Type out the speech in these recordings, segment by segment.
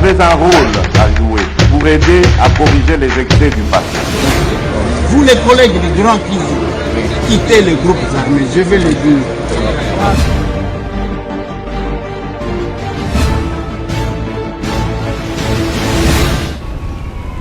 avez un rôle à jouer pour aider à corriger les excès du passé. Vous les collègues du Grand Kivu, quittez les groupes armés, je vais le dire.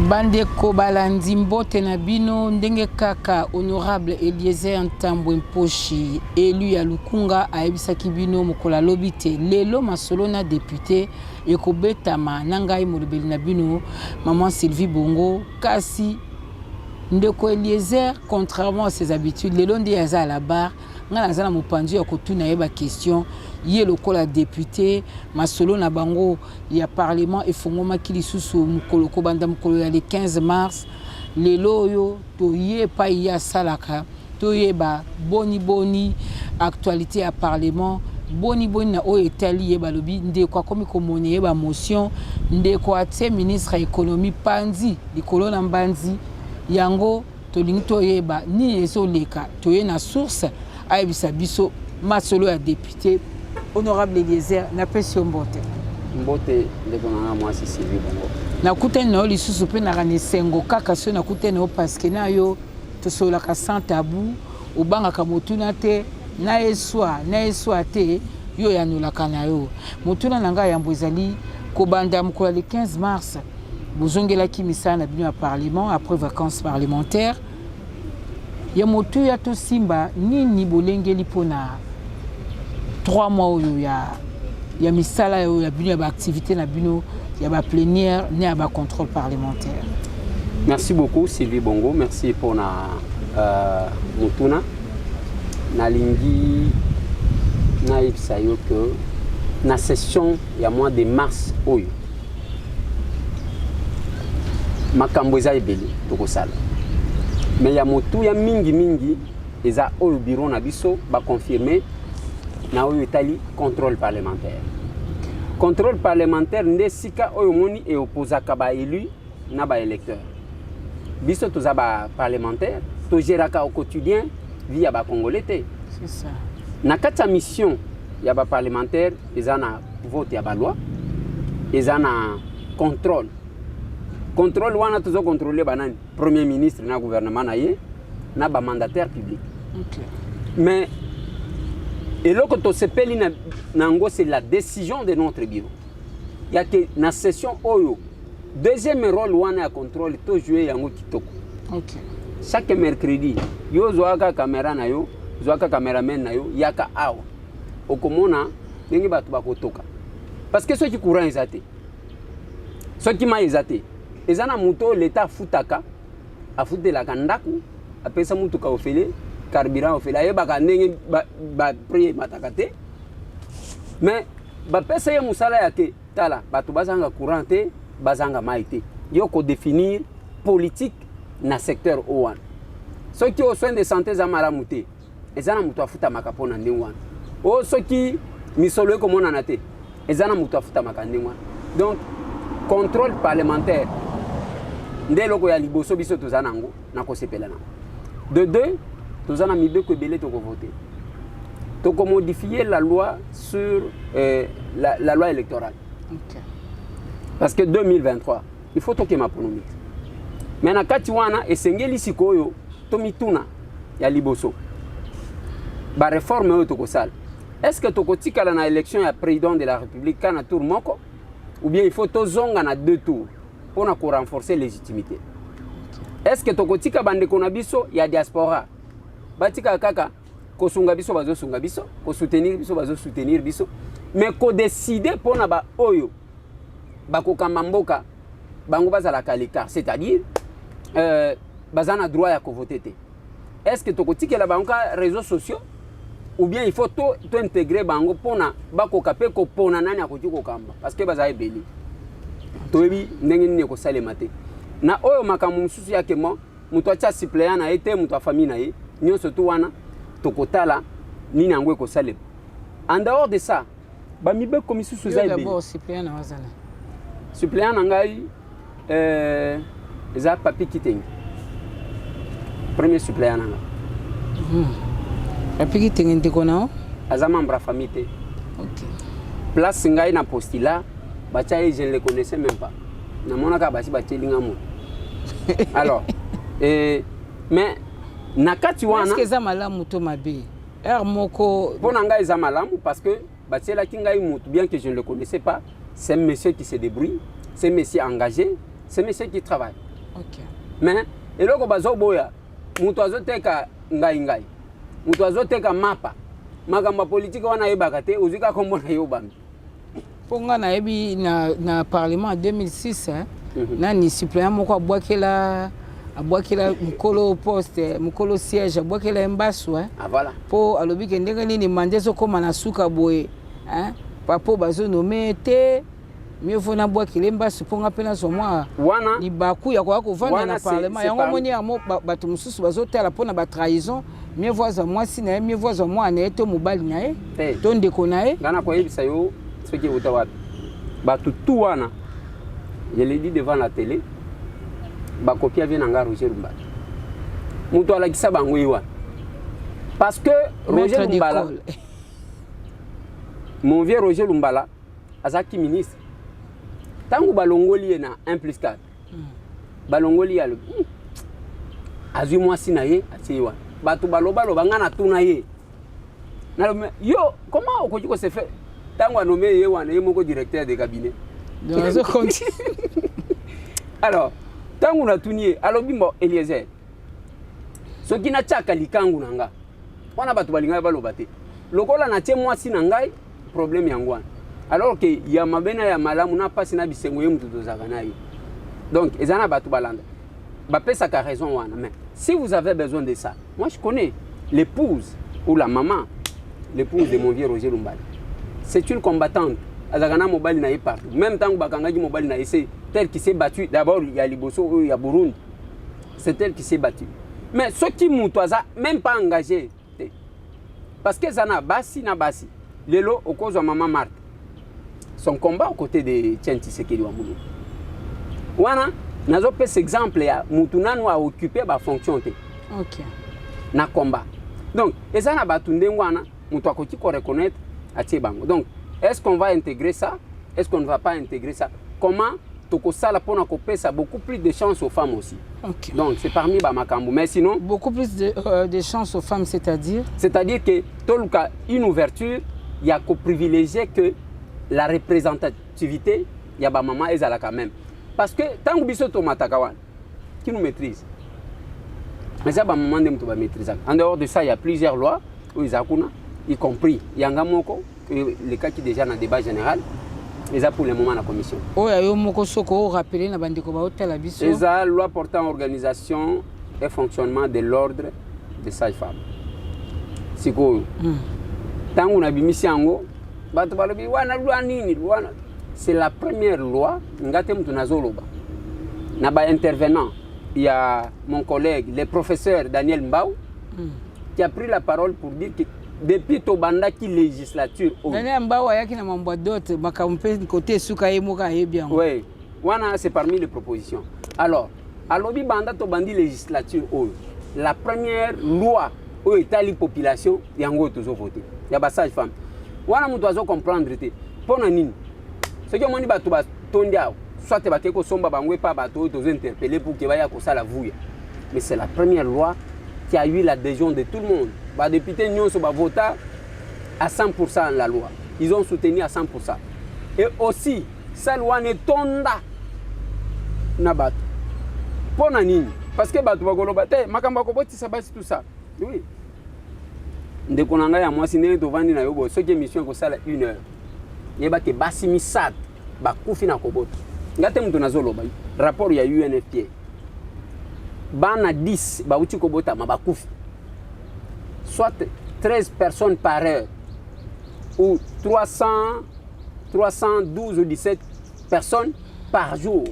Bandeko balandi mbote na bino ndenge kaka honorable Eliezer Ntambwe Mposhi élu ya Lukunga ayebisaki bino mokola lobi te lelo masolo na député ekobetama na ngai molobeli na bino maman Sylvie Bongo kasi ndeko Eliezer contrairement à ses habitudes lelo ndi yaza à la barre nga nazana mopanzi ya kotuna yeba question ye lokola député masolo na bango ya parlement efongomaki lisusu mokolo kobanda mokolo ya le 15 mars lelo oyo toye pa ya salaka toyeba boni actualité ya parlement boni na oyo etali ye balobi ndeko akomi komoni yeba motion ndeko atie ministre ya économie panzi likolo na mbanzi yango tolingi toyeba ni ezoleka toye na source ayebisa biso masolo ya député honorable Eliezer na pesi mbote ndeko nanga mwasi Sylvie Bongo nakutani na yo lisusu mpe nakani sengo kaka so nakutani na yo parceke na yo tosololaka sans tabou obangaka motuna te na eswa te yo yanolaka na yo motuna na ngai yambo ezali kobanda mokolo le 15 mars bozongelaki misala na bino ya parlement après vacances parlementaires ya motu ya to simba nini bolengeli pona 3 mois oyo ya misala ya bino ya ba activité na bino ya ba plénière ne ya ba contrôle parlementaire. Merci beaucoup Sylvie Bongo, merci pour na mutuna na lingi na ipsayo que na session ya mois de mars oyo makambo eza ebele tokosala mais ya motu ya mingi eza oyo bureau na biso ba confirmer na oyo etali contrôle parlementaire. Contrôle parlementaire nde sika oyo moni e opposaka ba élu na ba électeur. Biso toza ba parlementaire to géraka au quotidien via ba congolais te. C'est ça. Na kati mission ya ba parlementaire eza na vote ya ba loi, eza na contrôle. Contrôle wana tozo contrôler banani premier ministre na gouvernement na ye na ba mandataire public. Okay. Mais et là, quand on s'appelle Nango, c'est la décision de notre bureau. Il y a que dans la session Oyo, deuxième rôle, on a contrôle, tout jouer Yango Kitoko. Okay. Chaque mercredi, yo zoaka caméra na yo, zoaka caméraman na yo, yaka awa. Okomona, nengi batu bakotoka. Parce que ceux qui courant ils até. Ceux qui m'a até. Ils ana muto l'état futaka, a fouté la kandaku, a pesa mutuka ofele. Carburant au fait là ba ndenge ba prier matakate mais ba pesa ya musala yake tala batu bazanga courant te bazanga maite yo ko définir politique na secteur owan ceux qui au soin de santé za malamu te ezana mutu afuta makapona ndingwana o ceux qui misolo ko mona na te ezana mutu afuta makandingwana donc contrôle parlementaire ndelo ya liboso biso tozana ngo na ko sepela na de deux nous avons mis deux voter. Donc, on modifier la loi sur la loi électorale. Okay. Parce que 2023, il faut toquer ma pronomie. Maintenant, quand tu as et sengeli sikoyo, tomituna ya liboso. Ba réforme au tokosal. Est-ce que tokotika na élection ya président de la République kana tour moko ou bien il faut tozonga na 2 tours pour renforcer la légitimité? Est-ce que tokotika bande konabiso ya diaspora? Batika kaka ko sunga biso bazo sunga biso ko soutenir biso bazo soutenir biso mais ko décider pona ba oyo bako kamamboka bango bazala kalika c'est-à-dire bazana droit ya ko voter te. Est-ce que tokotika la banka réseaux sociaux ou bien il faut to intégrer bango pona bako kapé ko pona nani akoti ko kamba parce que baza ebeli toyebi ndenge nini ko salema te na oyo makamu mususu yake mo muto acha suppléant na été muto famille na ye nyonso to wana tokotala nini yango ekosalema. En dehors de ça bamibe komisusu za ebeli d'abord suppléant na wazala suppléant na ngai eza papi kitengi premier suppléant na ngai papi kitengi ndeko nao aza membre ya famille te. Okay. Place ngai na postila Bachaye, je ne les connaissais même pas. Namonaka basi bachelingamu. Alors, mais nakati wana. Est-ce que ça malamu to mabe? Moko. Pour nanga eza malamu parce que bachela kingai mutu bien que je ne le connaissais pas, c'est un monsieur qui se débrouille, c'est un monsieur engagé, c'est un monsieur qui travaille. OK. Mais eloko bazo boya, mutu azoteka ngai. Mutu azoteka mapa. Magamba politique wana yebaka te, ozika kombo na yobami. Ponga na yebi na parlement en 2006 hein. Nani suppléant moko abwakela mukolo poste mukolo siège abwakela mbasu hein. Ah voilà. Po alobi ke ndenge nini mandezo koma na suka boye hein. Papo bazo nommé te mieux vaut na bwakela mbasu ponga pena so moi wana ni baku ya kwa kovanda na parlement yango moni ya mo bato mususu bazotala pona ba trahison mieux vaut za moi si na mieux vaut za moi na eto mobali na e to ndeko na e ngana ko yebisa yo ce qui est wapi bato tout wana je l'ai dit devant la télé ba copia vient nga Roger Lumbala mutu alakisa bango yiwa parce que Roger Lumbala mon vieux Roger Lumbala azaki ministre tangu balongoli na 1+4 balongoli alo azui mwasi na ye atiwa bato baloba ngana tuna ye na yo comment okoki ko se fait tango nommé ye wana ye moko directeur de cabinet alors tango na tunier alobi mbo Eliezer soki na chaka likangu nanga wana bato balinga baloba te lokola na tie mwasi na ngai problème yango wana alors que ya mabena ya malamu na pasi na bisengo ye mutu tozaka na ye donc ezana bato balanda bapesa ka raison wana mais si vous avez besoin de ça moi je connais l'épouse ou la maman l'épouse de mon vieux Roger Lumbala c'est une combattante azakana mobali na ye partout même tant bakangaki mobali na ye c'est tel qui s'est battu d'abord il y a Liboso il y a Burundi c'est elle qui s'est battue mais ceux qui mutoza même pas engagé parce que zana basi na basi lelo okozwa maman Marthe son combat aux côtés de Tienti Sekeli wa Mulu wana nazo pesa exemple ya mutu nanu a occupé ba fonction te OK na combat donc ezana batu ndengwana mutu akoki ko reconnaître atie bango donc est-ce qu'on va intégrer ça est-ce qu'on ne va pas intégrer ça comment tokosala pona kopesa beaucoup plus de chance aux femmes aussi OK donc c'est parmi ba makambo mais sinon beaucoup plus de chance aux femmes c'est-à-dire que toluka une ouverture il y a qu'au privilégier que la représentativité il y a ba maman ezala quand même parce que tant biso to matakawan qui nous maîtrise mais ça ba maman ndem to ba maîtrise en dehors de ça il y a plusieurs lois où izakuna y compris yanga moko le cas qui déjà dans débat général et ça pour le moment la commission yo moko soko rappeler na bandeko ba hôtel biso et ça loi portant organisation et fonctionnement de l'ordre des sages-femmes siko tangu na bimisi yango bato balobi wana loi nini wana c'est la première loi ngate mtu nazoloba na ba intervenant il y a mon collègue le professeur Daniel Mbao qui a pris la parole pour dire que depuis Tobanda qui législature Daniel Mbao yaki na mambo d'autres makampe côté suka yemoka bien oui wana c'est parmi les propositions alors alobi banda Tobandi législature la première loi où étali population yango tozo voter ya ba sage femme wana mutu azo comprendre te pona nini ce que moni bato ba tondia soit ba ke ko somba bangwe pa bato tozo interpeller pour que baya ko sala vuya mais c'est la première loi qui a eu l'adhésion de tout le monde. Les députés n'ont pas voté à 100% la loi. Ils ont soutenu à 100%. Et aussi, cette loi ne tombe pas. Pour nani? Parce que bato bagolobate, makamba koboti sabasi tout ça. Oui. Ndeko nanga ya mwasi nene tovandi na yobo, ce qui est mission ko sala 1 heure. Yeba ke basi misat ba kufi na koboti. Ngate mtu nazoloba. Rapport ya UNFPA. Bana 10 bauti kobota mabakufi soit 13 personnes par heure ou 312 ou 17 personnes par jour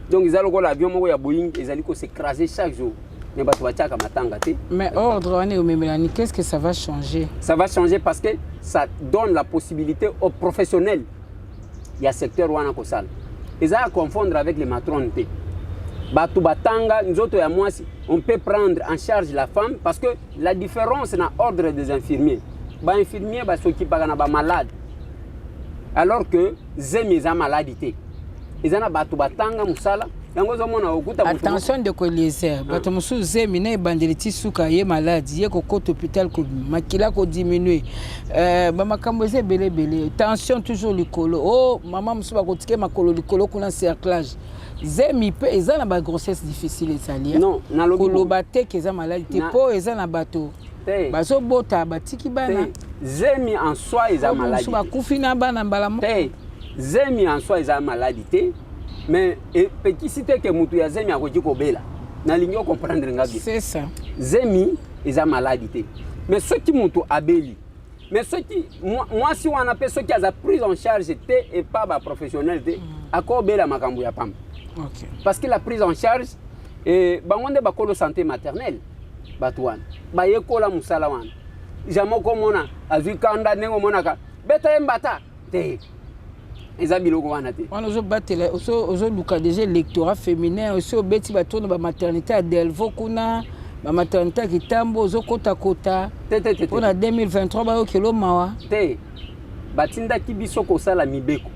donc ils allons l'avion moko ya Boeing ils allaient s'écraser chaque jour mais bato batiaka matanga te mais ordre wane o memelani qu'est-ce que ça va changer parce que ça donne la possibilité aux professionnels il y a secteur wana ko sala ils allent confondre avec les matrones te Batu batanga nzoto ya mwasi on peut prendre en charge la femme parce que la différence na ordre des infirmiers ba infirmier ba s'occupe na ba malade alors que zemi eza maladi te eza na bato batanga musala yango zomona okuta attention de Eliezer bato mosusu zemi na ebandeli ti suka ye maladi ye kokota hôpital ko makila ko diminuer bamakambo eza ebele tension toujours likolo oh mama mosusu bakotike makolo likolo kuna cerclage zemi pe eza na ba grossesse difficile ezali non koloba te ke eza maladi te po eza na bato bazobota batiki bana zemi en soi eza maladi mosusu bakufi na bana mbala moko zemi en soi eza maladi te mais petit cité que mutu ya zemi akoki kobela na lingo comprendre nga bien c'est ça zemi eza maladi te mais ce qui mutu abeli mais ce qui moi si on appelle ce qui a prise en charge te et pas ba professionnel te akobela makambo ya pamba OK parce que la prise en charge et bangonde bakolo santé maternelle batouane ba yekola musala wana jamoko mona azwi kanda nengo monaka beta embata te ezabilo ko wana te wana zo batela ozo luka déjà électorat féminin aussi obeti batono ba maternité à Delvaux kuna ba maternité kitambo ozo kota te pour 2023 ba okelo mawa te batinda kibiso ko sala mibeko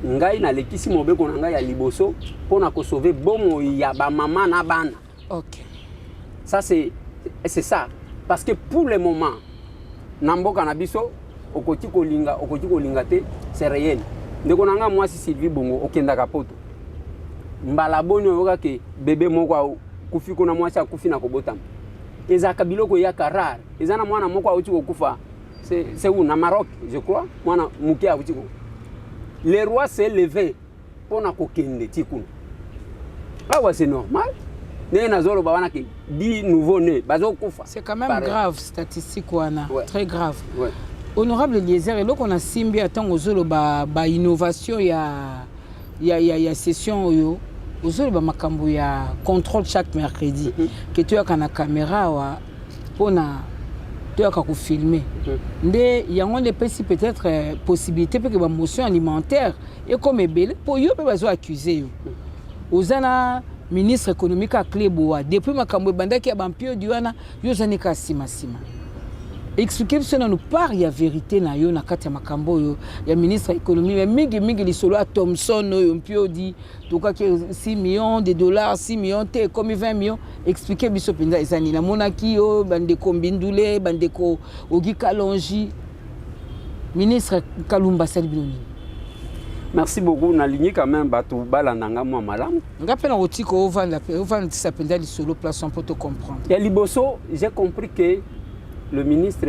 ngai na lekisi mobeko na ngai ya liboso pona ko sauver bomo ya ba maman na bana. OK ça c'est ça parce que pour le moment namboka na biso okoti kolinga te c'est réel ndeko nanga mwasi Sylvie Bongo okenda kapoto mbala boni oyoka ke bébé moko kufi kuna mwasi akufi na kobotama ezaka biloko ya karar ezana mwana moko auti kokufa c'est où na Maroc je crois mwana muke auti ko le roi s'est levé pona kokende tikuna awa c'est normal né nazolo ba wana ke 10 nouveaux nés bazokufa c'est quand même grave statistique wana très grave ouais. Honorable Eliezer, et là qu'on a simbi attend aux autres ba innovation ya session yo aux autres ba makambo ya contrôle chaque mercredi que tu as kana caméra wa pona tu as ka ko filmer ndé yango de peut-être possibilité que ba motion alimentaire et comme ebele pour yo pe bazo accuser yo ozana ministre économique à Cléboa depuis makambo bandaki ya bampio diwana yo zanika sima expliquer ce nous part ya vérité na yo na kati ya makambo yo ya ministre économie mais mingi lisolo à Thomson yo mpio di toka ke 6 millions de dollars 6 millions te comme 20 millions expliquer biso penza ezani na monaki yo bande kombindule bande ko ogi kalonji ministre Kalumba Salibino. Merci beaucoup na ligne quand même batu balandanga moi malam ngape na otiko ovanda ça penza lisolo place on peut te comprendre ya liboso j'ai compris que le ministre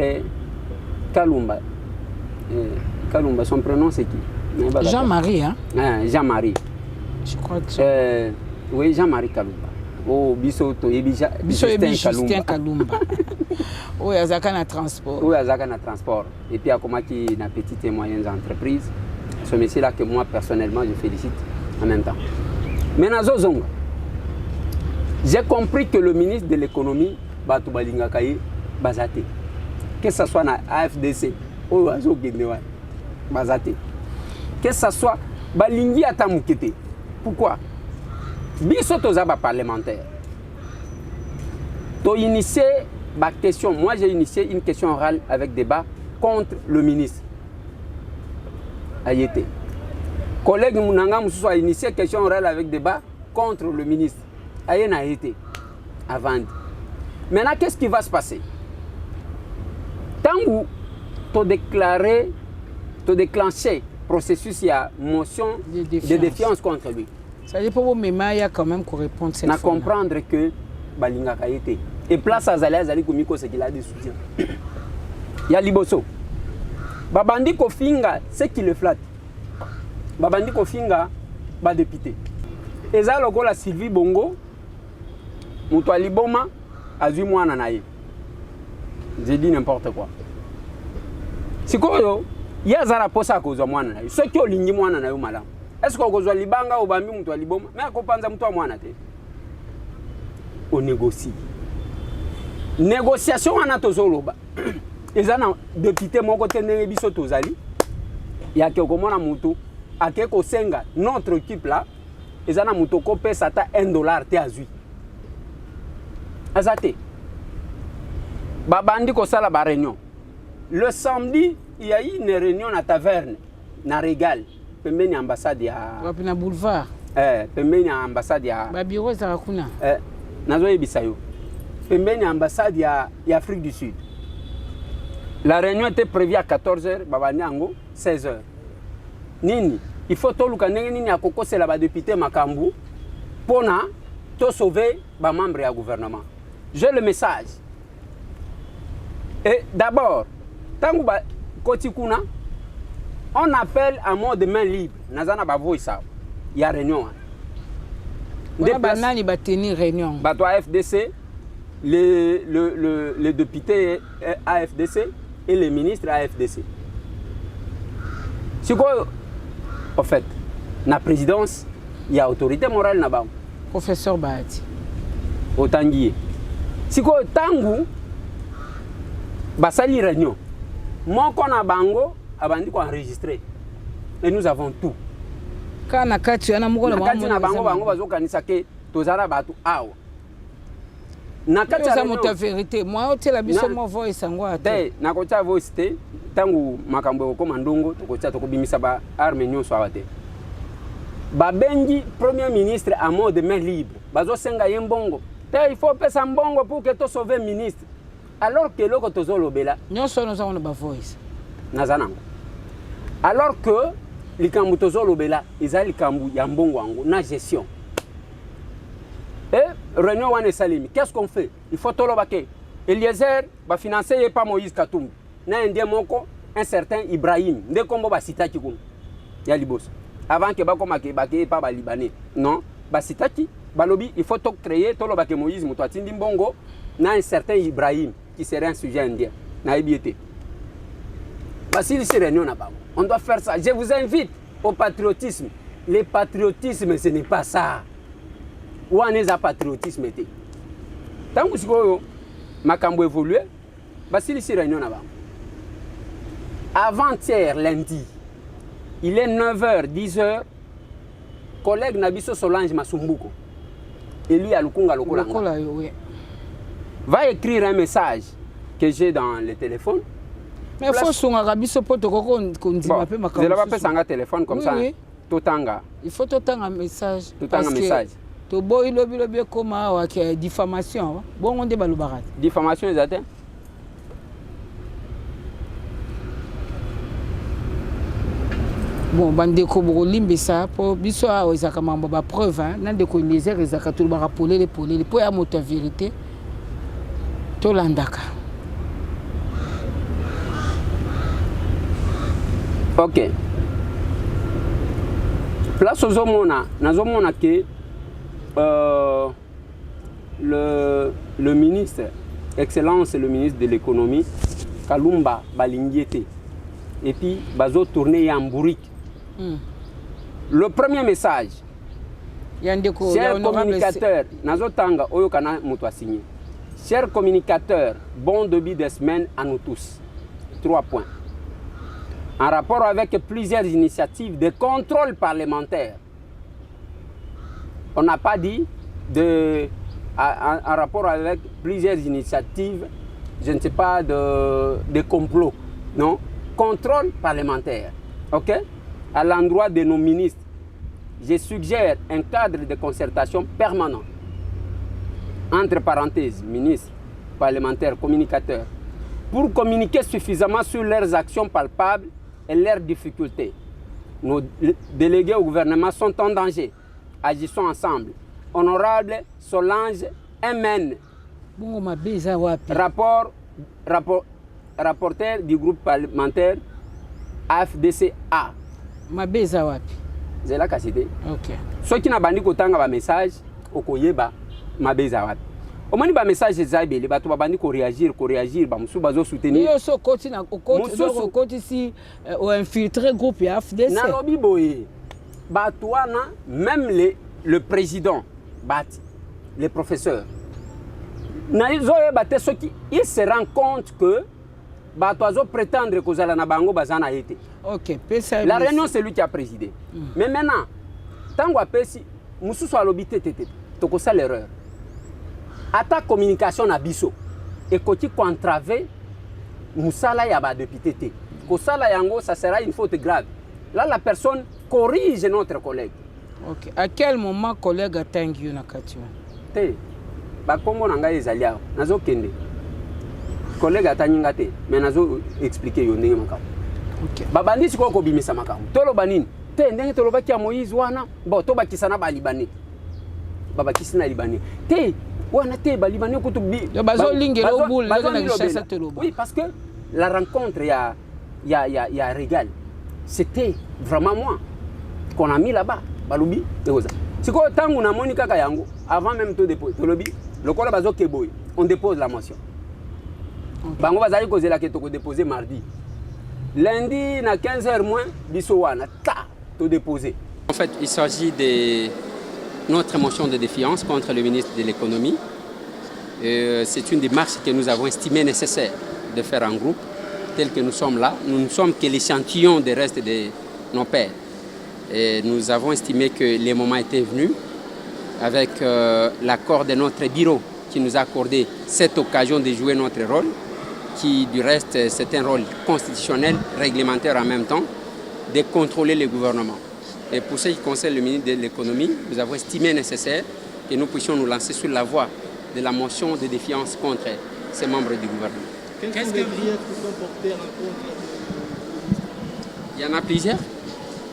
Kalumba. Kalumba, son prénom c'est qui? Jean-Marie, hein? Jean-Marie. Je crois que oui, Jean-Marie Kalumba. Oh, Bissoto, Justin Kalumba. Oui, Azaka na transport. Oui, Azaka na transport. Et puis, à Komaki, na petites et moyennes entreprises. Ce métier-là que moi, personnellement, je félicite en même temps. Maintenant, Zozonga, j'ai compris que le ministre de l'économie, Batu Balinga Kaye, Bazate. Que ce soit na AFDC, ou Azo Guénéwa, Bazate. Que ce soit Balingi Atamukete. Pourquoi? Biso Tozaba parlementaire. Tu as initié ma question. Moi, j'ai initié une question orale avec débat contre le ministre. Ayete. Collègue Mounanga Moussou a initié une question orale avec débat contre le ministre. Ayene a été. Avant. Maintenant, qu'est-ce qui va se passer? Tant que tu as déclaré, tu as déclenché le processus, il y a motion de défiance contre lui. Ça dépend de mes mains, il y a quand même qu'on répond cette fois. Comprendre que Balinga a été. Et place à Zalé Azali Komiko, c'est qu'il a des soutiens. Il y a Liboso. Babandi Kofinga, c'est qui le flatte. Babandi Kofinga, va député. Et ça, le la Sylvie Bongo, Moutoua Liboma, a vu moi nanaï. J'ai dit n'importe quoi. Si il y a Zara Posa à cause de moi nanaï. Ceux qui ont ligné moi nanaï malam. Est-ce qu'on a libanga ou bambi Moutoua Liboma? Mais à Kopanza Moutoua moi nanaï. On négocie. Négociation on a toujours et ça député mon côté biso tozali il y a quelques mois na mutu akeko senga notre équipe là et ça na mutu ko pesa ta $1 te azui azate babandi ko sala ba réunion le samedi il y a eu une réunion à taverne na Régal pembeni ambassade ya wapi na boulevard pembeni ambassade ya ba bureau za kuna nazo yebisa yo pembeni ambassade ya Afrique du Sud. La réunion était prévue à 14h, babani yango 16h. Nini il faut toluka ndenge nini akokosela ba député makambu pona to sauver ba membre ya gouvernement. J'ai le message. Et d'abord, tangu ba koti kuna on appelle à mot de main libre. Nazana ba voice il y a réunion. Des banani ba tenir réunion. Ba toi FDC, les députés AFDC et les ministres AFDC. C'est quoi en fait la présidence, il y a autorité morale là-bas. Professeur Bahati. Otangié. C'est quoi tangu basali réunion. Moi qu'on a bango abandi ko enregistrer. Et nous avons tout. Kana kati yana mukola na bango bazokanisa ke tozara batu awa. Na kati ya moto vérité moi otela biso mo voice ngwa te na kocha voice te tangu makambo ko mandongo tokocha tokobimisa ba arme nyonso awate ba bengi premier ministre à mot de main libre bazo senga yembongo te il faut pesa mbongo pour que to sauver ministre alors que loko tozolobela nyonso nous avons ba voice nazanango alors que likambu tozolobela ezali likambu ya mbongo wango na gestion. Et réunion wane salimi, qu'est-ce qu'on fait? Il faut tolo baké. Eliezer va financer pas Moïse Katumbi. Na indien moko un certain Ibrahim. Nde kombo ba sitaki kun. Ya libos. Avant que ba koma ke baké pas ba libanais. Non, ba sitaki balobi il faut to créer tolo baké Moïse muto atindi mbongo na un certain Ibrahim qui serait un sujet indien. Na ebiété. Basili c'est réunion na ba. On doit faire ça. Je vous invite au patriotisme. Le patriotisme ce n'est pas ça. Ou en est patriotisme été. Tant que sikoyo makambo évolué, basili si réunion là-bas. Avant-hier lundi, il est 9h, 10h, collègue Nabiso Solange Masumbuko, et lui à Lukunga Lokola, va écrire un message que j'ai dans le téléphone. Mais il faut son Arabiso poto qu'on dit ma peu makambo. Je ne vais pas passer un téléphone comme ça. Totanga. Il faut totanga un message. Totanga un message. To boy lobi koma wa ke diffamation bon on débat le barat diffamation exact bon bande ko bo limbe ça pour biso a ezaka mambo ba preuve na de ko les ezaka tout ba rappeler les po ya moto vérité to landaka. OK. Place aux homona nazomona ke le ministre, Excellence le ministre de l'économie, Kalumba Balingiete, et puis Bazo tourné en bourrique. Le premier message, cher communicateur, Nazotanga Oyokana Moutwa signé. Chers communicateurs, bon début de semaine à nous tous. 3 points. En rapport avec plusieurs initiatives de contrôle parlementaire. On n'a pas dit en rapport avec plusieurs initiatives, je ne sais pas, de complot. Non, contrôle parlementaire. OK? À l'endroit de nos ministres, je suggère un cadre de concertation permanent. Entre parenthèses, ministres, parlementaires, communicateurs, pour communiquer suffisamment sur leurs actions palpables et leurs difficultés. Nos délégués au gouvernement sont en danger. Agissons ensemble. Honorable Solange MN. Rapporteur du groupe parlementaire AFDCA. Mabeza wapi? Zela kaside. OK. Ceux qui n'a bandi kotanga ba message okoyeba mabeza wapi. Omani ba message ezabeli bato ba bandi ko réagir ba musu bazo soutenir. Yo so koti na so koti si o infiltrer groupe ya AFDC. Na lobi boye. Batouana, même le président, les professeurs, ils se rendent compte que Batouazo prétendre que Zalana Bango Bazana a été. Ok, la réunion, c'est lui qui a présidé. Mais maintenant, tant que Moussou soit l'obité, c'est ça l'erreur. À ta communication à Bisso, et quand tu entravé, Moussala Yaba député. Kosala Yango, ça sera une faute grave. Là, la personne corrige notre collègue. Ok. À quel moment collègue a tangi na kati? Te. Ba Congo nanga ezali awa. Nazo kende. Collègue atanyinga te, mais nazo expliquer yo ndenge makamo. Ok. Ba bandi siko ko bimisa makamo. Tolo banini? Te ndenge tolo baki ya Moïse wana. Bon, to bakisana ba Libanais. Ba bakisina Libanais. Te wana te ba Libanais ko to bi. Yo bazo lingelo boule na richesse tolo. Oui, parce que la rencontre il y a régal. C'était vraiment moi qu'on a mis là-bas. Balubi egoza. Siko tangu na Monica Kayango avant même de déposer. Tolobi, le kola bazo keboy. On dépose la motion. Okay. Bango bazali kozela ke toko déposer mardi. Lundi na 15h moins biso wana ta to déposer. En fait, il s'agit de notre motion de défiance contre le ministre de l'économie. C'est une démarche que nous avons estimé nécessaire de faire en groupe, tel que nous sommes là. Nous ne sommes que l'échantillon des restes de nos pères. Et nous avons estimé que le moment était venu, avec l'accord de notre bureau qui nous a accordé cette occasion de jouer notre rôle, qui du reste c'est un rôle constitutionnel, réglementaire en même temps, de contrôler le gouvernement. Et pour ce qui concerne le ministre de l'économie, nous avons estimé nécessaire que nous puissions nous lancer sur la voie de la motion de défiance contre ces membres du gouvernement. Quels sont les griefs qui sont portés à l'encontre? Il y en a plusieurs.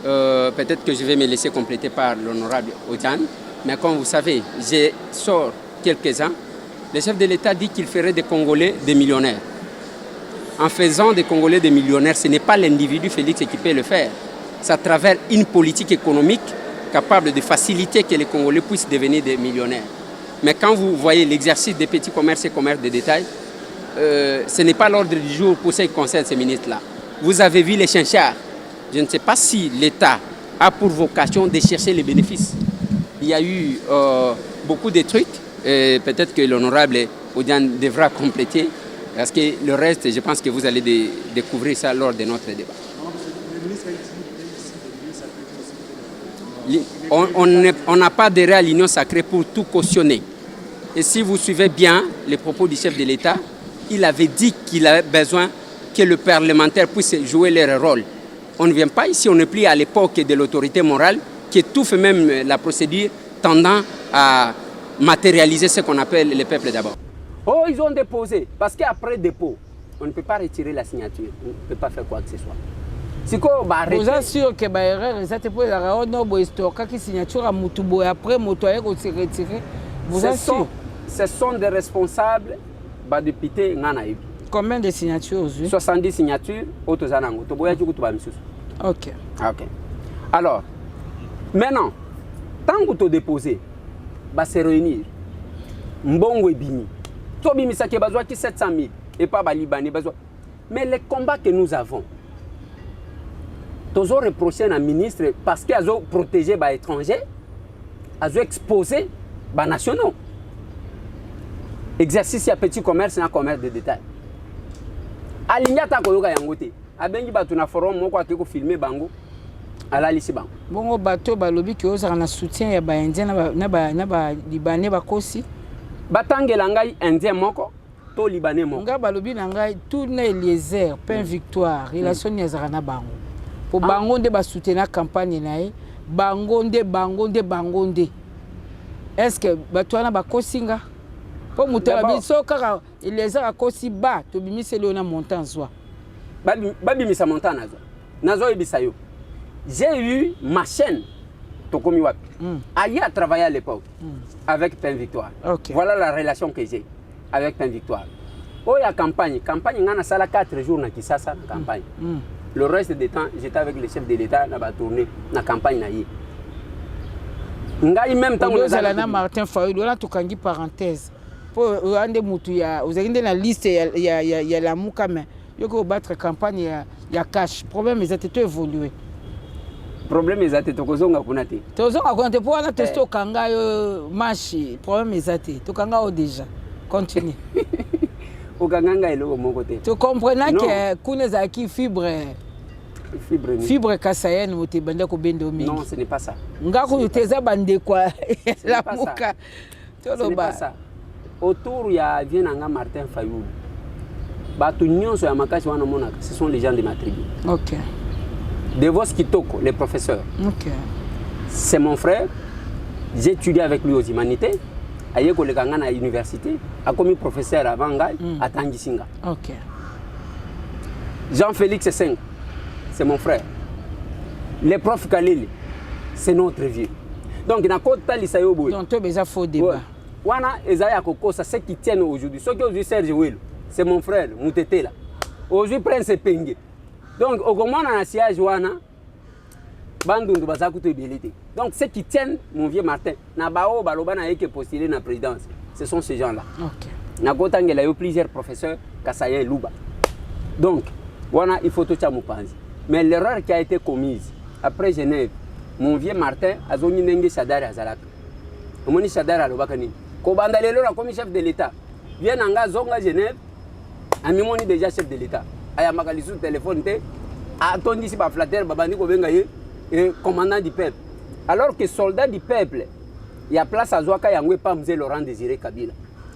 Peut-être que je vais me laisser compléter par l'honorable Odian. Mais comme vous savez, je sors quelques-uns. Le chef de l'État dit qu'il ferait des Congolais des millionnaires. En faisant des Congolais des millionnaires, ce n'est pas l'individu Félix qui peut le faire. C'est à travers une politique économique capable de faciliter que les Congolais puissent devenir des millionnaires. Mais quand vous voyez l'exercice des petits commerces et commerces de détail, ce n'est pas l'ordre du jour pour ce qui concerne ces ministres-là. Vous avez vu les chinchards. Je ne sais pas si l'État a pour vocation de chercher les bénéfices. Il y a eu beaucoup de trucs. Peut-être que l'honorable Odian devra compléter. Parce que le reste, je pense que vous allez découvrir ça lors de notre débat. On n'a pas de réelle union sacrée pour tout cautionner. Et si vous suivez bien les propos du chef de l'État, il avait dit qu'il avait besoin que le parlementaire puisse jouer leur rôle. On ne vient pas ici, on n'est plus à l'époque de l'autorité morale qui étouffe même la procédure tendant à matérialiser ce qu'on appelle le peuple d'abord. Oh, ils ont déposé. Parce qu'après dépôt, on ne peut pas retirer la signature. On ne peut pas faire quoi que ce soit. Vous êtes sûr que l'erreur est pour la signature à Moutoubo et après Moutouaï se retirer? Vous êtes sûr? Ce sont des responsables du député Nganaïb. Combien de signatures aujourd'hui? 70 signatures. Ok. Ok. Alors, maintenant, tant que tu as déposé, va se réunir. Mbongo et Bimi. Toi, Bimi, ça qui a besoin de 700 000 et pas Libanais. Mais les combats que nous avons, ils ont reproché à un ministre parce qu'ils ont protégé les étrangers, ils ont exposé les nationaux. Exercice de petit commerce et un commerce de détail. Alignata koyoka yangote. Abengi batu na forum moko akeko filmer bango. Ala lisi bango. Bongo bato balobi ki ozaka na soutien ya ba indien na ba libanais bakosi. Batangela ngai indien moko to libanais moko. Nga balobi na ngai tout na Eliezer, Pain Victoire, relation ya zaka na bango. Po bango nde ba soutenir campagne na ye, bango nde. Est-ce que bato wana bakosinga? Po mutala biso kaka Eliezer akosi ba to bimise le na montant zwa. Babimisa montant nazo. Nazo ebisa yo. J'ai eu ma chaîne Tokomi Wapi. Aïe a travaillé à l'époque avec Pain Victoire. Okay. Voilà la relation que j'ai avec Pain Victoire. Oh, il y a campagne. Campagne, on a ça 4 jours dans Kisasa, campagne. Le reste du temps, j'étais avec le chef de l'État, on a tourné dans la campagne. Même temps, on a Martin Fayoul, on a tout kangi parenthèse. Pour rendre Moutouya, vous avez dans la liste, il y a la Moukame. Il faut battre campagne, il y a cash. Problème, ils ont été évolués. Problème est que tozonga kunate. Tozonga kunate pour na testo kanga yo machi. Problème est que tokanga déjà. Continue. Okanga elo mon côté. Tu comprends que kuneza ki fibre kasayenne moté banda ko bendo mingi. Non, ce n'est pas ça. Ngako teza bande quoi la muka. Ce n'est pas ça. Autour il y a Vienanga Martin Fayoul. Batu nyonso ya makashi wana monaka, ce sont les gens de ma tribu. OK. Devos Kitoko, le professeur. Ok. C'est mon frère. J'ai étudié avec lui aux humanités. Aye ko le kangana à l'université. A commis professeur avant Ngai à Tangisinga. Ok. Jean-Félix Senga, c'est mon frère. Les profs Kalili, c'est notre vieux. Donc, na kota lisayo boy. Donc, tu as faux débat. Wana ezaya kokosa ceux qui tiennent aujourd'hui. Ceux qui aujourd'hui Serge Welo, c'est mon frère, Moutete là. Aujourd'hui Prince Pengue. Donc, au moment na siège wana bandundu bazakuto ebelité. Donc, ceux qui tiennent mon vieux Martin, na bao baloba na yeke postuler na présidence. Ce sont ces gens-là. Ok. Na kota ngela yo plusieurs professeurs Kasayen Luba. Donc, wana il faut tout ça mupanzi. Mais l'erreur qui a été commise après Genève, mon vieux Martin a zoni nenge Sadari Azalaka. Omoni Sadari alobaka nini? Ko banda lelo la comme chef de l'État. Vient nanga zonga Genève, amimoni déjà chef de l'État. Aya makali sous téléphone té, atondi si ba flatter babandi ko benga ye commandant du peuple. Alors que soldat du peuple, il y a place à Zouaka Yangwe pas Mzé Laurent Désiré Kabila.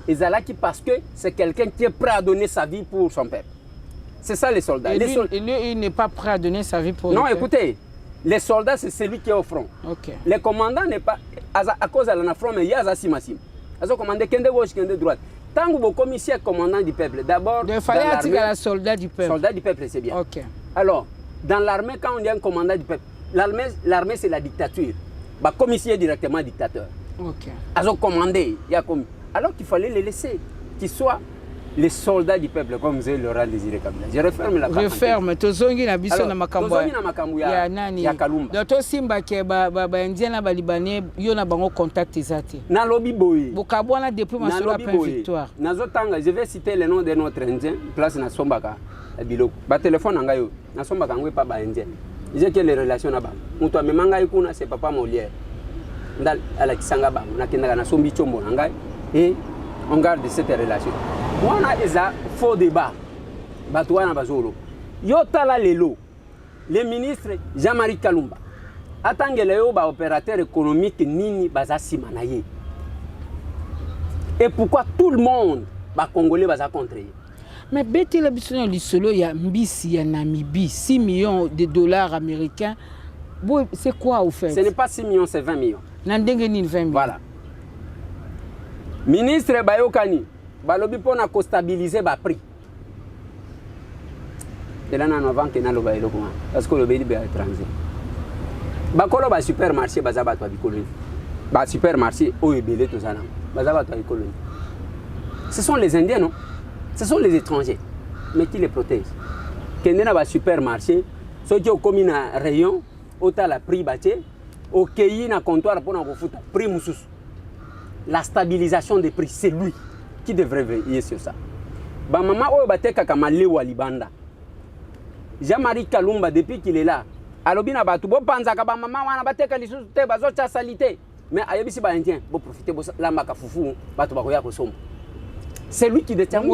Ezalaki parce que c'est quelqu'un qui est prêt à donner sa vie pour son peuple. C'est ça les soldats. Et lui, il n'est pas prêt à donner sa vie pour non, écoutez, les soldats, c'est celui qui est au front. Ok. Les commandants n'est pas... À cause de la front, mais il y a Zassimassim. Ils ont commandé qu'un de gauche, qu'un de droite. Tant que vous commissaire commandant du peuple, d'abord... Il fallait attirer la soldat du peuple. Soldat du peuple, c'est bien. Ok. Alors, dans l'armée, quand on dit un commandant du peuple, l'armée c'est la dictature. Bah, commissaire directement dictateur. Ok. Ils ont commandé. Alors qu'il fallait les laisser, qu'ils soient les soldats du peuple, comme Mzee Laurent Désiré Kabila. Je referme la parenthèse. Referme. Tozongi na biso na makambo. Tozongi na makambo ya nani? Ya Kalumba. Doto simba ke ba indien na ba libanais yo na bango contact ezate. Na lobi boy. Bokabwana depuis ma solo après victoire. Nazo tanga, je vais citer le nom de notre indien, place na Sombaka, Biloko. Ba téléphone ngayo, na Sombaka ngwe pa ba indien. J'ai que les relations na ba. Muto amemanga ikuna c'est papa Molière. Ndal ala kisanga ba, na kinga na sombi chombo ngai et on garde cette relation. On a des faux débats. Batouana Bazolo. Yotala Lelo, le ministre Jean-Marie Kalumba. Attendez-le ba opérateur économique Nini Bazasi Manaye. Et pourquoi tout le monde va Congolais va contre eux? Mais bête la biso na lisolo ya mbisi ya Namibie, 6 millions de dollars américains. C'est quoi au fait? Ce n'est pas 6 millions, c'est 20 millions. Nandenge ni 20 millions. Voilà. Ministre Bayokani, balobi pona ko stabiliser ba prix. Et là, on avant que nous le parce que le pays est étranger. Bakolo ba supermarché bazaba to bikolo. Ba supermarché o ebele to sana. Bazaba to bikolo. Ce sont les Indiens, non? Ce sont les étrangers. Mais qui les protègent? Kendena ba supermarché, ceux qui ont commis un rayon, autant la prix baté, au pays na comptoir pour na futa prix mususu. La stabilisation des prix, c'est lui qui devrait veiller sur ça. Ba maman oyo bateka kama lewa libanda. Jean-Marie Kalumba depuis qu'il est là, alobina batu bo panzaka ba maman wana bateka lisusu te bazo cha salité. Mais ayebisi ba indien, bo profiter bo la maka fufu batu bakoya ko somba. C'est lui qui détient la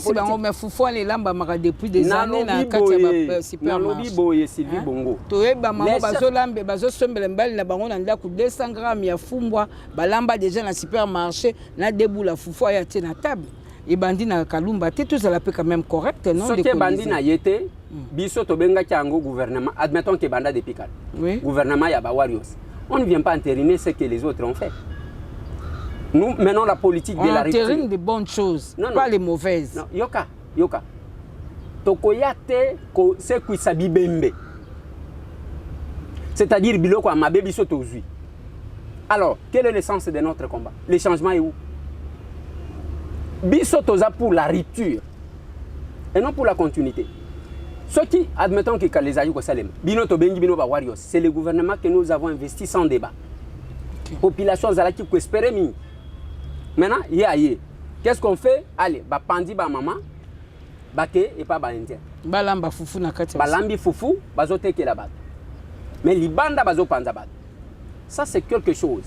politique. Mais fufu les lamba maka depuis des années na kati ya supermarché. Boye Sylvie Bongo. Toyeba maman bazo lambe bazo sombele mbali na bango na ndaku 200 grammes ya fumbwa balamba déjà na supermarché na deboula fufu ya te na table. Et bandi na Kalumba te tous la quand même correct non? Ce que bandi na yete biso to benga kiango gouvernement, admettons que banda depuis Pikal. Oui. Gouvernement ya ba warriors. On ne vient pas entériner ce que les autres ont fait. Nous menons la politique de la rupture. On entérine des bonnes choses, non, pas les mauvaises. Non, yoka. Tokoyate ko se kuisabi bembe. C'est-à-dire biloko amabe biso tozui. Alors, quel est le sens de notre combat? Le changement est où? Biso toza pour la rupture et non pour la continuité. Ceux qui, admettons que les aïeux Salem, bino to bengi bino ba warriors, c'est le gouvernement que nous avons investi sans débat. Okay. Population zalaki ko espérer mi. Maintenant, qu'est-ce qu'on fait? Allez, ba pandi ba maman, baké et pas ba indien. Balamba fufu na kati. Balambi fufu, bazo teke la bat. Mais libanda bazo panza bat. Ça c'est quelque chose.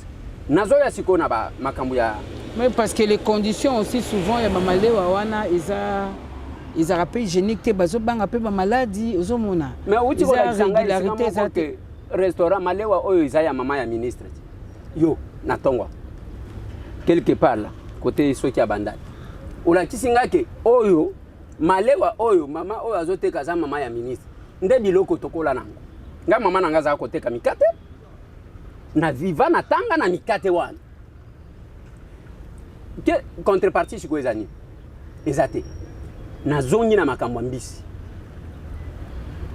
Nazo ya siko na ba makambu ya. Mais parce que les conditions aussi souvent ya mamalewa wana ils a rappelé hygiénique te bazo banga pe ba maladie ozomona. Mais où tu vois la régularité ça que restaurant malewa oyo izaya mama ya ministre. Yo na tongwa. Quelque part là côté soki ya bandai. Ola kisinga ke oyo malewa oyo mama oyo azoteka za mama ya ministre. Nde biloko tokola nango. nga mama na nga za koteka mikate na viva na tanga na mikate wana ke contrepartie siko ezani ezate na zongi na makambo mbisi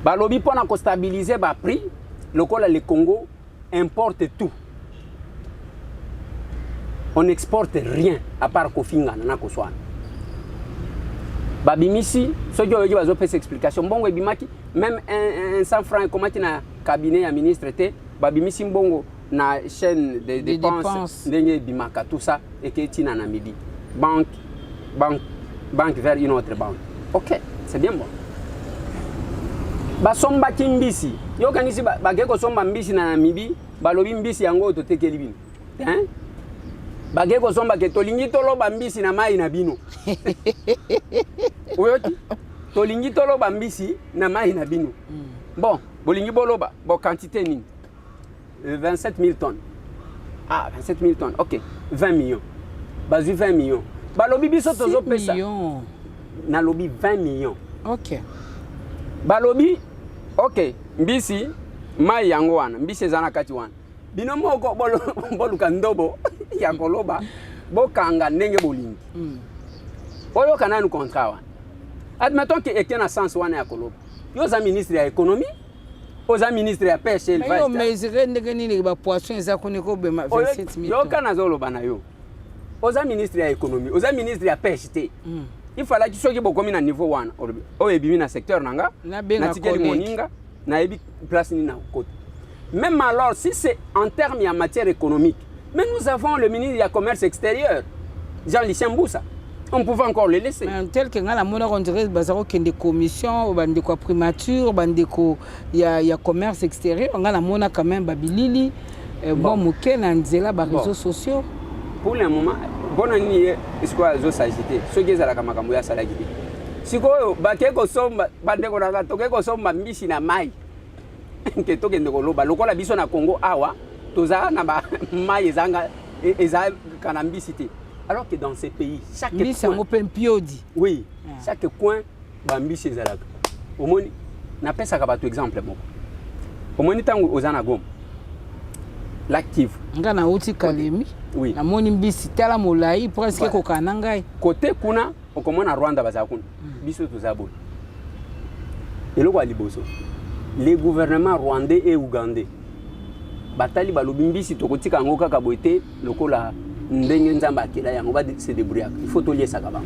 balobi pona ko stabiliser ba prix lokola le Congo importe tout, on n'exporte rien à part kofinga na koswana babimisi soki oyoki bazopesa explication mbongo ebimaki même un 100 francs ekomaki na cabinet ya ministre te babimisi mbongo na chaîne de dépenses ndenge ebimaka tout ça eketi na Namibie banque vers une autre banque. Ok, c'est bien bon. Basomba kimbisi yokangisi bageko somba mbisi na Namibie balobi mbisi yango totekeli bino hein bageko somba ke tolingi toloba mbisi na mai na bino oyoti tolingi toloba mbisi na mai na bino bon bolingi boloba bo quantité nini 27 000 tonnes. Ah, 27 000 tonnes. Ok. 20 millions. Bazu 20 millions. Balobi biso tozo pesa. Na lobi 20 millions. Ok. Balobi ok. Mbisi mai yango wana. Mbisi ezana kati wana. Bino moko boluka ndobo ya koloba bokanga ndenge bolingi. Oyo kananu contrat wana. Admettons que ekena sens wana ya koloba. Yo za ministre ya économie aux ministres ya pêche et élevage. Mais je ndenge nini ba poisson eza koneko be 27 000. Yo kana zolo bana yo. Aux ministres ya économie, aux ministres ya pêche te. Il fallait que soki bokomi na niveau wana. O ebimi na secteur nanga, na tikeli moninga, na ebi place ni na côté. Même alors si c'est en termes en matière économique, mais nous avons le ministre du commerce extérieur, Jean-Lucien Mboussa. On pouvait encore le laisser. Mais tel que ngala mona on dirait bazaro que des commissions, bande quoi primature, bande ko ya commerce extérieur, ngala mona quand même babilili bon moké na nzela ba réseaux sociaux. Pour le moment, bon ani esquwa zo s'agiter. Ce qui est la kamakambo ya sala gidi. Sikoyo bakeko somba bande ko na tokeko somba mbisi na mai. Ke tokende ko loba lokola biso na Congo awa toza na ba mai ezanga eza kana mbisi te. Alors que dans ces pays, chaque coin, oui, chaque coin, bambi chez Zalaka. Au moins, n'a pas ça comme exemple. Au moins, tant aux anagom, l'active. Ngana outi kalemi. Oui. Na moni mbisi tala molai presque ko kanangai. Côté kuna, on commence à Rwanda bazakuna. Biso tozabo. Et le roi liboso. Les gouvernements rwandais et ougandais. Batali balobi mbisi tokotika ngoka kaboite lokola ndenge nzamba akela yango ba se débrouiller. Il faut to lier ça kaba.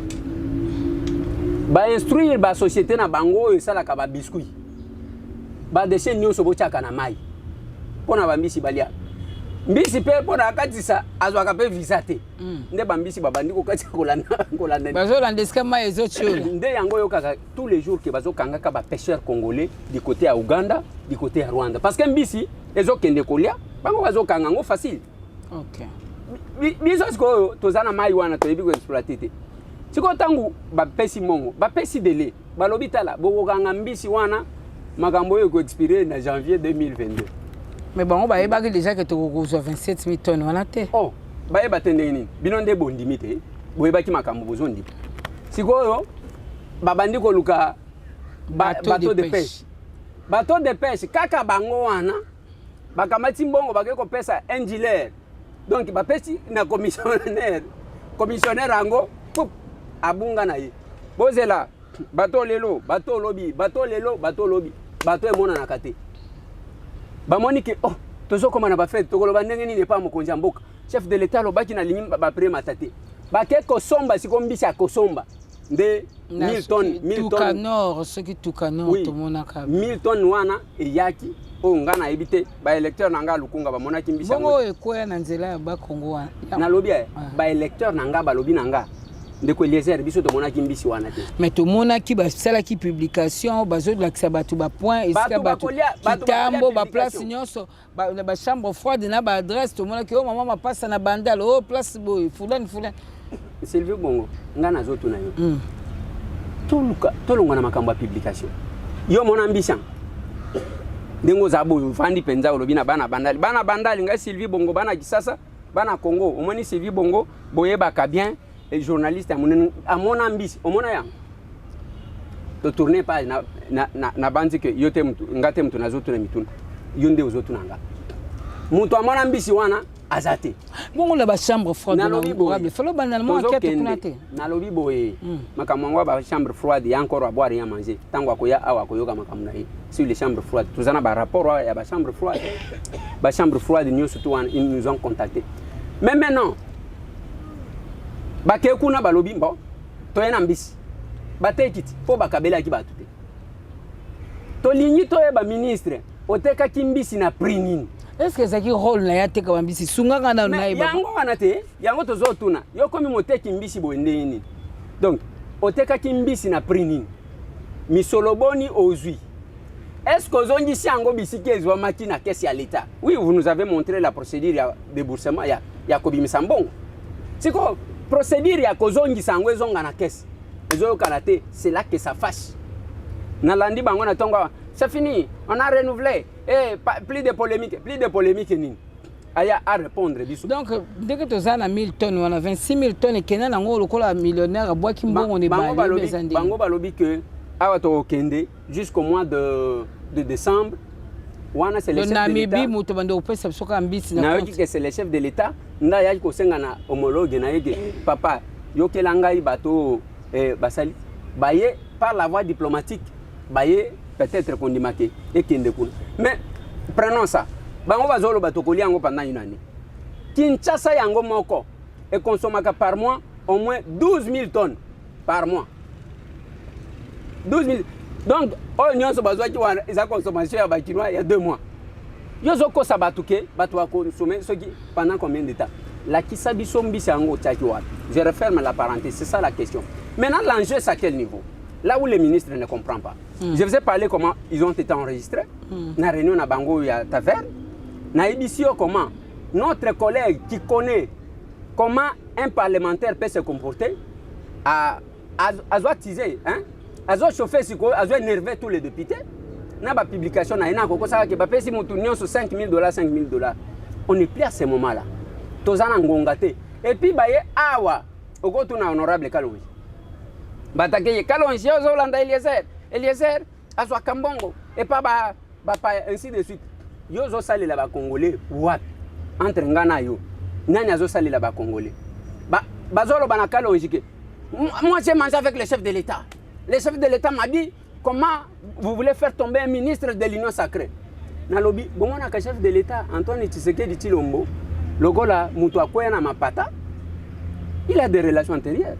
Ba instruire ba société na bango oyo sala kaba biscuit. Ba déchet nyonso bochaka na mai. Pona ba mbisi balia. Mbisi pe pona akatisa azwaka pe visa te. Nde ba mbisi babandi ko katika kolanda. Bazo landeska mai ezotiola. Nde yango yo kaka tous les jours que bazo kangaka ba pêcheurs congolais du côté à Ouganda, du côté à Rwanda parce que mbisi ezokende kolia, bango bazo kanga ngo facile. OK. Biso siko tozana mai wana to ebiko exploiter te. Siko tangu ba pesi mongo, ba pesi délai, ba lobitala bokanga mbisi wana makambo yo ko expirer na janvier 2022. Mais bon, on va évaluer déjà que tu as 27 000 tonnes. Oh, bah y battre nini? Binon de bon limité. Boye baki makambo bozondi. Sikoyo, babandi ko luka bateau de pêche. Bateau de pêche kaka bango wana. Bakamati mbongo bakeko pesa un dealer. Donc ba pesi na commissionnaire. Commissionnaire ango poup abunga na ye. Bozela bateau lelo, bateau lobi, bateau lelo, bateau lobi. Bateau e mona na kate. Bamoni ke oh tozo koma na ba fête tokoloba ndenge nini pa mokonzi mboka chef de l'état lobaki na lingi ba pré matate ba ke ko somba siko mbisi akosomba nde 1000 tonnes 1000 tonnes nord ce qui Tukanor to monaka 1000 tonnes wana eyaki o ngana ebite ba électeur nanga lukunga ba monaki mbisi bongo ekoya na nzela ba Congo wana na lobi ba électeur nanga ba lobi nanga ndeko Eliezer biso to monaki mbisi wana te mais to monaki ba sala ki publication bazo de la batu ba point esika batu kitambo ba place nyonso ba chambre froide na ba adresse to monaki o mama passa na bandal o place boy fulani Sylvie Bongo ngana zoto na yo toluka tolonga na makambo ya publication yo mon ambition ndengo zabo fandi penza olobi na bana bandali nga Sylvie Bongo bana kisasa bana Congo o moni Sylvie Bongo boyeba ka bien et journaliste à mon ambition au mona ya to tourner page na bandi que yote ngate mtu nazo tuna mituna yonde ozotunanga mutu amona mbisi wana azate bongo la ba chambre froide honorable falo bana mo enquête kunate nalobi boye makamwa ba chambre froide ya encore à boire et à manger tango akoya awa koyoka makamuna yi sur les chambres froides tuzana ba rapport ya ba chambre froide nyo surtout ils nous ont contacté mais maintenant ba ke kuna balobi mbo toyena mbisi batekiti po bakabela ki batute to linyi to ba ministre oteka kimbisi na prix nini. Est-ce que zaki rôle na ya teka bambisi sunga kana na iba yango wana te yango tozotuna yo komi moteki mbisi boende nini donc oteka kimbisi na prix nini misoloboni ozui est-ce que ozongisi yango bisiki ezwa maki na caisse ya l'état. Oui, vous nous avez montré la procédure ya déboursement ya kobimisa mbongo siko procédure ya kozongisa yango ezonga na caisse ezoyoka te, c'est là que ça fâche nalandi bango na tongo c'est fini, on a renouvelé. Plus de polémique nini. Aya à répondre biso. Donc dès que tu as 1000 tonnes, on a 26 000 tonnes et Kenya nango lokola millionnaire bois qui mbongo ne ba. Bango balobi que awa to kende jusqu'au mois de décembre. Wana c'est le chef de l'État. Namibie muto bando pesa soka mbisi na. Na yoki que c'est le chef de l'État. Nda ya ko senga na homologue na yeke papa yokelanga bato basali baye par la voie diplomatique baye peut-être qu'on dit maqué et qui est mais prenons ça. Bango bazolo batokoli yango pendant une année. Kinshasa yango moko et consomme par mois au moins 12 000 tonnes par mois. 12 000. Donc, on a besoin de consommation à Bakinois il y a 2 mois. Yozoko sabatuke batwa consommer ce qui pendant combien de temps? La kisabiso mbisi yango tchakiwa. Je referme la parenthèse, c'est ça la question. Maintenant l'enjeu c'est à quel niveau? Là où les ministres ne comprennent pas. Je vous ai parlé comment ils ont été enregistrés. Na réunion na bango ya taverne. Na ibisio comment notre collègue qui connaît comment un parlementaire peut se comporter a teaser, hein? A chauffer siko, a énerver tous les députés. Na ba publication na ina koko ça que ba pesi mutu nyonso $5 000. On n'est plus à ce moment-là. Tozana ngongate. Et puis baye awa okoto na honorable Kalonji. Batake Kalonji ozolanda Eliezer azwa Kambongo et pas ainsi de suite. Yo zo sali la ba congolais wapi entre ngana yo nani azo sali la ba congolais bazolo bana Kalonji ke moi j'ai mangé avec le chef de l'État. Le chef de l'État m'a dit comment vous voulez faire tomber un ministre de l'Union sacrée. Na lobi bongo na ka chef de l'État Antoine Tshisekedi Tshilombo logola mutu akoya na mapata. Il a des relations antérieures.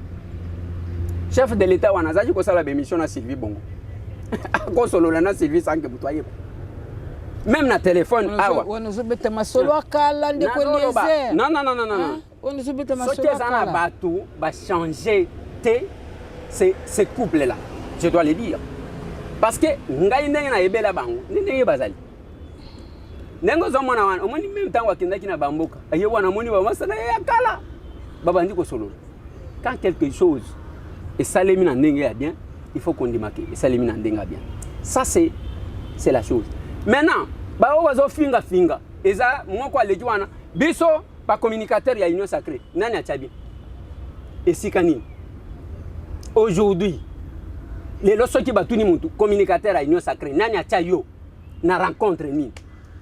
Chef de l'État wanazaji ko sala bémission na Sylvie Bongo. Ko solo na Sylvie sans que mutu ayeba. Même na téléphone awa. On zo beta masolo akala ndeko Eliezer. Non. On zo beta masolo akala. Ce que ça batu va changer ces couples là. Je dois le dire. Parce que ngai ndenge na yebela bango, ndenge bazali. Nengo zo mona wana, omoni même temps wakindaki na bamboka. Aye wana moni ba masana ya kala. Babandi ko solo. Quand quelque chose est salé mina ndenge ya bien, il faut qu'on démarque et salé mina ndenge bien. Ça c'est la chose. Maintenant, ba wazo finga eza moko aleki wana biso ba communicateur ya Union Sacrée. Nani achabi? Esikani. Aujourd'hui, les lorsque qui batuni mutu communicateur à Union Sacrée nani achayo na rencontre ni.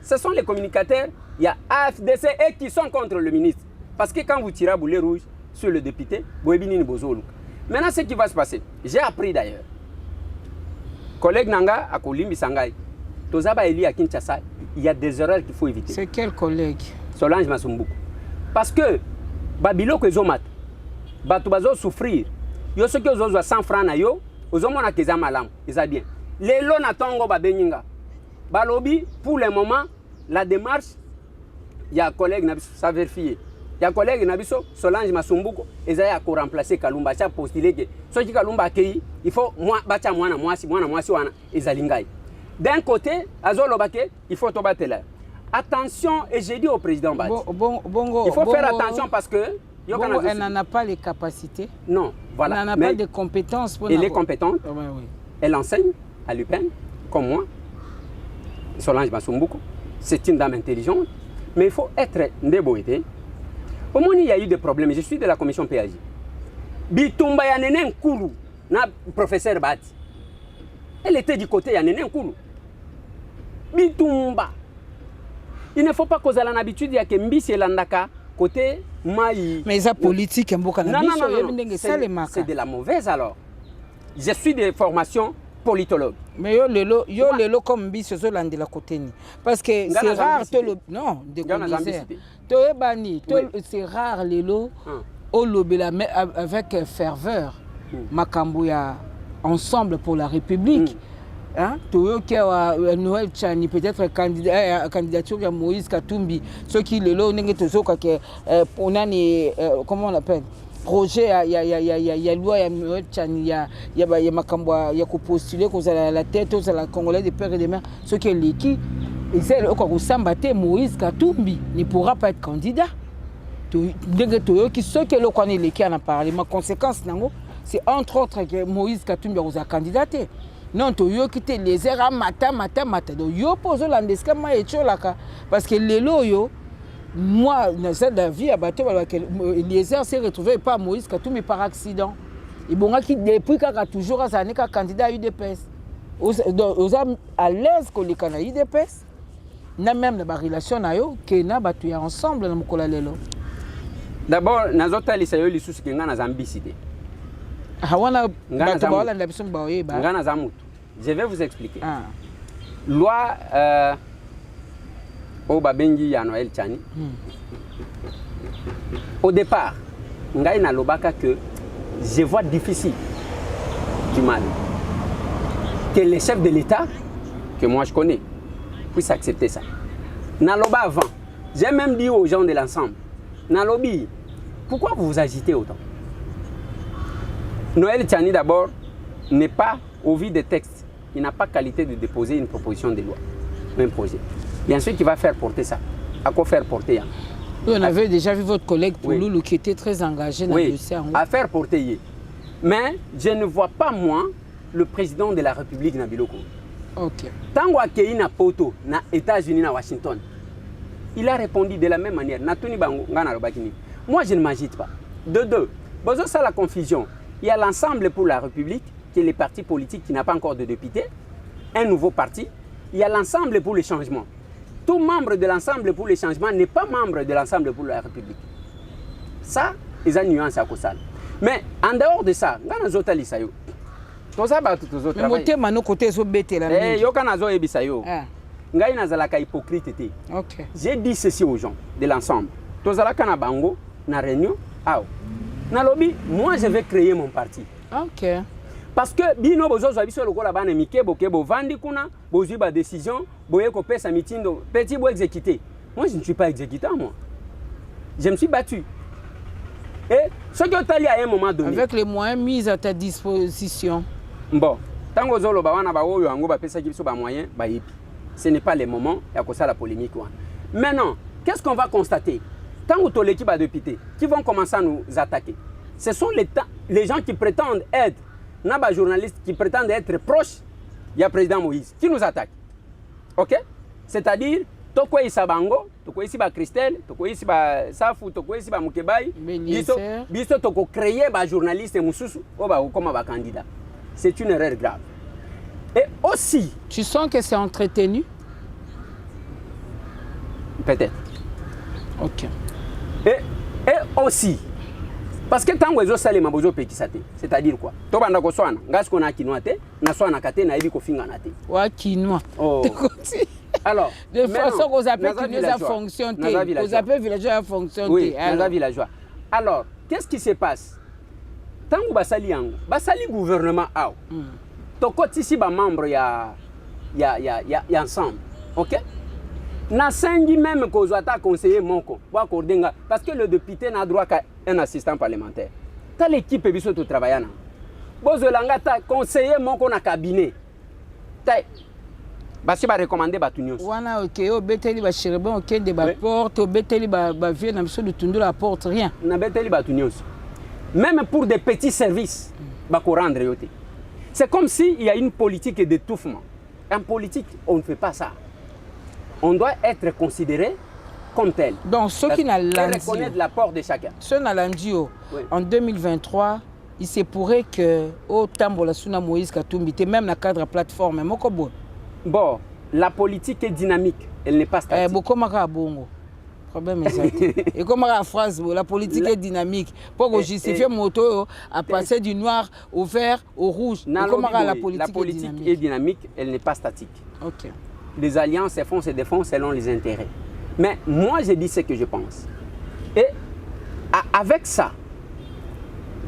Ce sont les communicateurs, il y a AFDC et qui sont contre le ministre. Parce que quand vous tirez à boulet rouge sur le député, maintenant ce qui va se passer, j'ai appris d'ailleurs. Collègue Nanga à Kolimbi Sangai, Tozaba Eli à Kinshasa, il y a des erreurs qu'il faut éviter. C'est quel collègue? Solange Masumbuku. Parce que Babilo que Zomat, Batubazo souffrir, yo ce que Zozo 100 francs na yo, Ozomona Keza Malam, ils a bien. Les lots n'attendent pas Beninga. Balobi, pour le moment, la démarche, il y a un collègue Nabiso, ça vérifie. Il y a un collègue Nabiso, Solange Masumbuko, ils ont remplacé Kalumba, ça a postulé que ce qui Kalumba accueilli, il faut moi, bacha moi si, ils alingaï. D'un côté, Azolobake, il faut tomber là. Attention, et j'ai dit au président Badi, il faut faire attention parce que elle n'en a pas les capacités. Non, voilà. Elle n'en a pas de compétences. Elle est compétente. Oui. Elle enseigne à l'UPEN, comme moi. Solange Masumbuko. C'est une dame intelligente. Mais il faut être ndeboité. Au moins, il y a eu des problèmes. Je suis de la commission PAJ. Bitumba Yanene Nkulu, na professeur Bati. Elle était du côté Yanene Nkulu. Bitumba. Il ne faut pas causer l'habitude, il y a que Mbisi et Landaka côté Maï. Mais ça politique, non, c'est de la mauvaise alors. Je suis de formation politologue. Mais yo lelo comme Mbisi zo lande la côté ni. Parce que c'est rare non, c'est rare lelo au lobela mais avec ferveur. Makambo ya ensemble pour la République. Hein? Noël Tchani peut-être candidature de Moïse Katumbi, ceux qui le lot on a comment on l'appelle projet il y a loi il y a Noël Tchani il y a Makamba il y a postuler qu'on a la tête aux la Congolais des pères et des mères ceux qui l'équipe et c'est au Sambaté Moïse Katumbi ne pourra pas être candidat qui ceux qui le connaissent les qui en a parlé ma conséquence c'est entre autres que Moïse Katumbi a candidaté. Non, tu as quitté les airs matin. Donc, yo pose l'andescama et tcholaka. Parce que les loyaux, moi, dans cette vie, les airs s'est retrouvé par Moïse Katumbi par accident. Et bon, depuis qu'il a toujours un candidat à UDPS. Aux âmes à l'aise qu'on les candidat à UDPS. Na même la relation na yo, que na batu ensemble dans Mokola Lelo. D'abord, nous avons les les sous qui ont des ambitions. Je vais vous expliquer. Loi au Babengi ya Noël Tchani. Au départ, ngai na lobaka que je vois difficile du mal que les chefs de l'État que moi je connais puissent accepter ça. Na loba avant, j'ai même dit aux gens de l'ensemble, na lobby, pourquoi vous vous agitez autant? Noël Tchani d'abord n'est pas, au vu des textes, il n'a pas qualité de déposer une proposition de loi, un projet. Bien sûr qu'il va faire porter ça. À quoi faire porter hein? Oui, on avait déjà vu votre collègue Pouloulou qui était très engagé dans le dossier. À faire porter. Mais je ne vois pas moi le président de la République Nabiloko. Ok. Tango akei na poto na États-Unis na Washington. Il a répondu de la même manière. Moi je ne m'agite pas. De deux, besoin ça la confusion. Il y a l'ensemble pour la République, qui est les partis politiques qui n'a pas encore de députés, un nouveau parti. Il y a l'ensemble pour les changements. Tout membre de l'ensemble pour les changements n'est pas membre de l'ensemble pour la République. Ça, ils ont une nuance à Kossal. Mais en dehors de ça, il y a des autres qui sont tout ça, tout autres travail. Mais moi, côté il y a des hypocrite. J'ai dit ceci aux gens de l'ensemble. Tous les gens bango na réunion, na lobby, moi je vais créer mon parti. Ok. Parce que bino bozo biso lokola bana mikebo kebo vandi kuna bozui ba décision boye ko pesa mitindo petit bo exécuter. Moi je ne suis pas exécutant moi. Je me suis battu. Et ce qui est allé à un moment donné avec les moyens mis à ta disposition. Bon, tango zolo ba wana ba oyo ango ba pesa biso ba moyens ba yipi. Ce n'est pas le moment ya ko ça la polémique wana. Maintenant, qu'est-ce qu'on va constater? Tango to l'équipe a député qui vont commencer à nous attaquer. Ce sont les gens qui prétendent être Naba journalistes qui prétendent être proches, il y a le président Moïse qui nous attaque. Ok? C'est-à-dire, Toko Isabango, Toko Isiba Christelle, Toko Isiba Safou, Toko Isiba Mukebai, Biso Toko créer un journaliste Moussous, comme un candidat. C'est une erreur grave. Et aussi. Tu sens que c'est entretenu? Peut-être. Ok. Et aussi. Parce que tant que vous avez des gens c'est-à-dire quoi? Tu vas vous faire des quinoa, alors, de façon que vous appelez villageois fonction. Vous appelez villageois fonction. Oui, villageois. Alors, qu'est-ce qui se passe? Tant que vous avez gouvernement, tu as membre y ensemble. Ok? Na sengi même que vous avez conseillé Monko, parce que le député n'a droit qu'à un assistant parlementaire. Tu as l'équipe qui est travaillant. Vous avez conseillé Monko dans le cabinet. Tu vas recommander Batunios. Wana ok, au Beteli va chirébon, ok, de la porte, au Beteli va venir, n'a de tourner la porte, rien. Na Beteli Batunios. Même pour des petits services, c'est comme s'il y a une politique d'étouffement. En politique, on ne fait pas ça. On doit être considéré comme tel. Donc, ceux qui n'ont pas reconnaître l'apport de chacun. Ceux qui n'ont en 2023, il se pourrait que au Tambola Suna Moïse Katumbi, même dans le cadre de la plateforme, bon, la politique est dynamique, elle n'est pas statique. Bokomaka bongo. Problème exact. Et comme la phrase, la politique est dynamique. Pour justifier moto à passer du noir au vert au rouge. La politique est dynamique, elle n'est pas statique. Ok. Les alliances se défendent selon les intérêts. Mais moi, je dis ce que je pense. Et avec ça,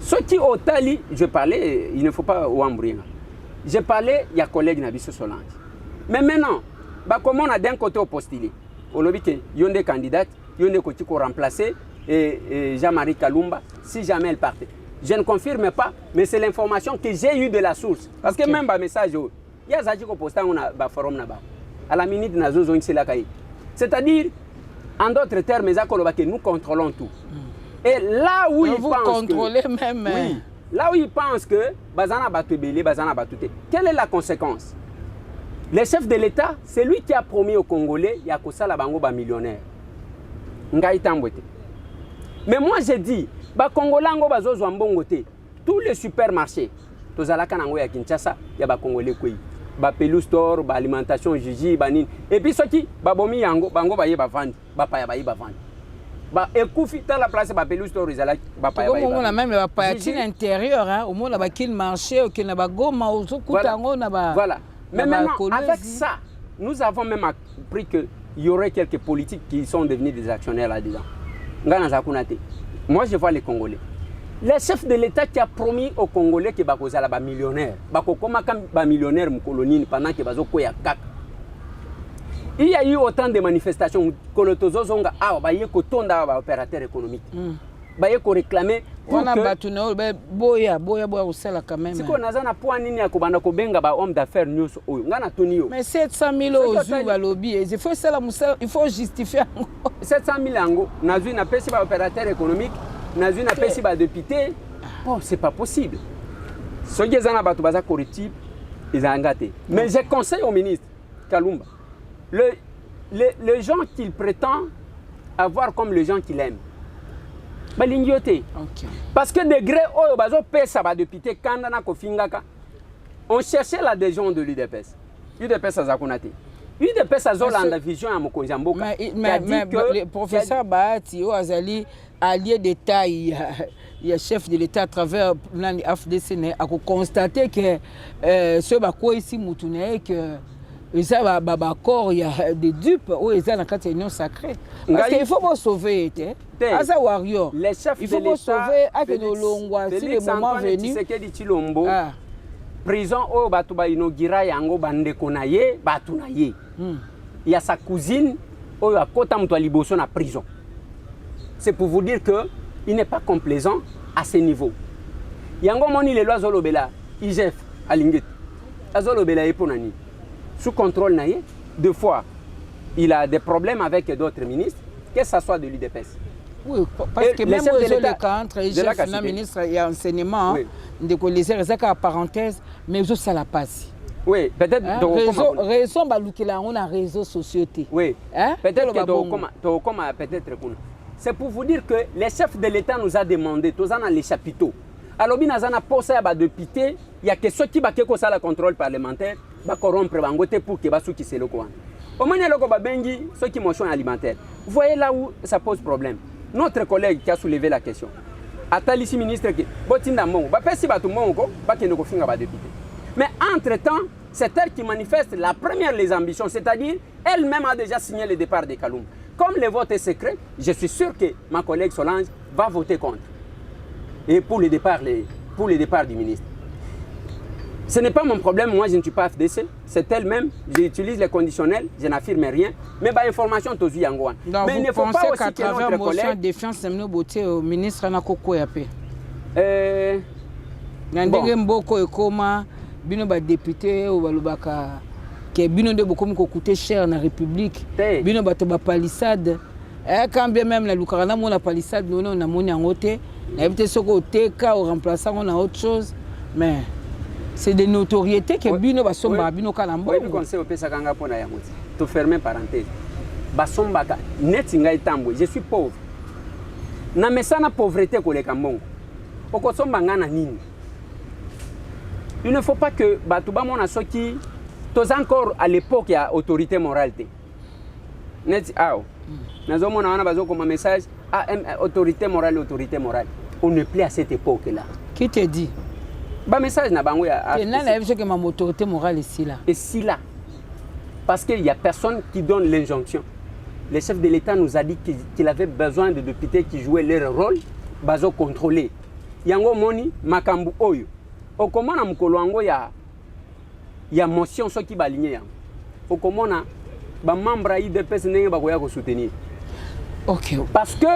ceux qui ont tali, je parlais, il ne faut pas ouambrir. Je parlais, il y a collègue Nabiso Solange. Mais maintenant, comme on a d'un côté au postulé, au lobby qu'il y a des candidats, il y a des côtés qui ont remplacé Jean-Marie Kalumba, si jamais elle partait. Je ne confirme pas, mais c'est l'information que j'ai eue de la source. Parce que même un message, il y a des gens qui postent un forum là-bas. À la minute, c'est-à-dire, en d'autres termes, nous contrôlons tout. Et là où ils pensent même. Là où ils pensent que quelle est la conséquence? Le chef de l'État, c'est lui qui a promis aux Congolais il y a que ça la bango ba millionnaire. Mais moi je dis, ba Congolais ngo bazozwa mbongo te. Tous les supermarchés, tozalaka nango ya Kinshasa, ya ba Congolais koi. Ba Pelu Store, ba alimentation Jiji, ba nini. Et puis soki ba bomi yango bango ba yeba vendre, ba pa ya ba yeba vendre. Ba ekufi ta la place ba Pelu Store ezala ba pa ya ba yeba. On a même la partie intérieure hein, au moins là ba kil marché, au na ba goma, au kutango na ba. Voilà. Mais maintenant, avec ça, nous avons même appris qu'il y aurait quelques politiques qui sont devenus des actionnaires là-dedans. Moi, je vois les Congolais. Le chef de l'État qui a promis aux Congolais que Bakozala va millionnaire, Bakokoma va millionnaire pendant que Bazoko ya kak. Il y a eu autant de manifestations que le Tozozonga a opérateur économique. Baye ko réclamer pour que boya usala quand même. Si ko nazana point nini ya kobanda ko benga ba homme d'affaires news oyo ngana toni yo. Mais 700 000 ozu ba lobby, il faut ça il faut justifier. 700 000 ango nazui na pesi ba opérateur économique, nazui na pesi ba député. Bon, c'est pas possible. Soki ezana batu baza corruptible, ezangate. Mais je conseille au ministre Kalumba les gens qu'il prétend avoir comme les gens qu'il aime. Okay. Parce que degré oyo bazo pesa ba député kanda na kofingaka, on cherchait l'adhésion de l'UDPS. UDPS azakunate. UDPS azolanda vision ya mokonzi ya mboka. Mais le professeur Bahati o azali allié d'État, il y a chef de l'État à travers l'AFDC a constaté que ce bako ici mutune que il y a des dupes où ils ont la union sacrée. Parce qu'il faut sauver. Warrior. Les chefs il faut de l'État sauver avec nos longues si le moment venu. Prison où batuba inaugura yango bande konaye batunaye. Il y a sa cousine où a kota mutwa liboso na prison. C'est pour vous dire que il n'est pas complaisant à ce niveau. Yango moni les lois zolobela IGF alingit. Azolobela eponani. Sous contrôle naïe, deux fois, il a des problèmes avec d'autres ministres, que ce soit de l'UDPS. Oui, parce que même entre les chefs de ministre et enseignement, de les à parenthèse, mais aussi ça la passe. Oui, peut-être. Raison, on a réseau société. Oui, peut-être que peut-être. C'est pour vous dire que les chefs de l'État nous ont demandé, tous dans les chapiteaux. Alors, il y a des députés, il y a que ceux qui ont le contrôle parlementaire, va corrompre bangote pour que basu qui se le coin. Au moins le babengi ceux qui motion alimentaire. Vous voyez là où ça pose problème. Notre collègue qui a soulevé la question. Atali ici ministre qui botinda mongo, ba pesi batu mongo, ba kendo ko finga ba député. Mais entre-temps, c'est elle qui manifeste la première les ambitions, c'est-à-dire elle-même a déjà signé le départ de Kalumba. Comme le vote est secret, je suis sûr que ma collègue Solange va voter contre. Et pour le départ du ministre. Ce n'est pas mon problème, moi je ne suis pas FDC, c'est elle-même, j'utilise les conditionnels, je n'affirme rien, mais bah information tozu yangoan. Mais il ne faut pas aussi que notre collègue défiance semno boté au ministre na koko yapé. Ndenge mboko ekoma bino ba député ou balobaka que bino de beaucoup ko coûter cher na République. Bino bato ba palissade. Quand bien même la lukarana mon la palissade non na moni yangote, na éviter soko teka ou remplaçant on a autre chose, mais c'est des notoriétés que bino basomba bino kalambo. Oui, conseil au pesa kanga pona ya moti. To fermer parenthèse. Basomba ka netinga itambo, je suis pauvre. Na mesana pauvreté ko le kambongo. Okosomba ngana nini? Il ne faut pas que batuba mona soki tous encore à l'époque il y a autorité morale net ah nazomona wana bazo comme message autorité morale. On n'est plus à cette époque là. Qui te dit ba message na bango ya que ma autorité morale ici là. Et si là parce qu'il y a personne qui donne l'injonction. Le chef de l'État nous a dit qu'il avait besoin de députés qui jouaient leur rôle bazo contrôler. Yango moni makambu oyo. Okomona mukolo yango ya motion so ki baligné yango. Okomona ba membre IDPS ndenge bakoya ko soutenir. OK. Parce que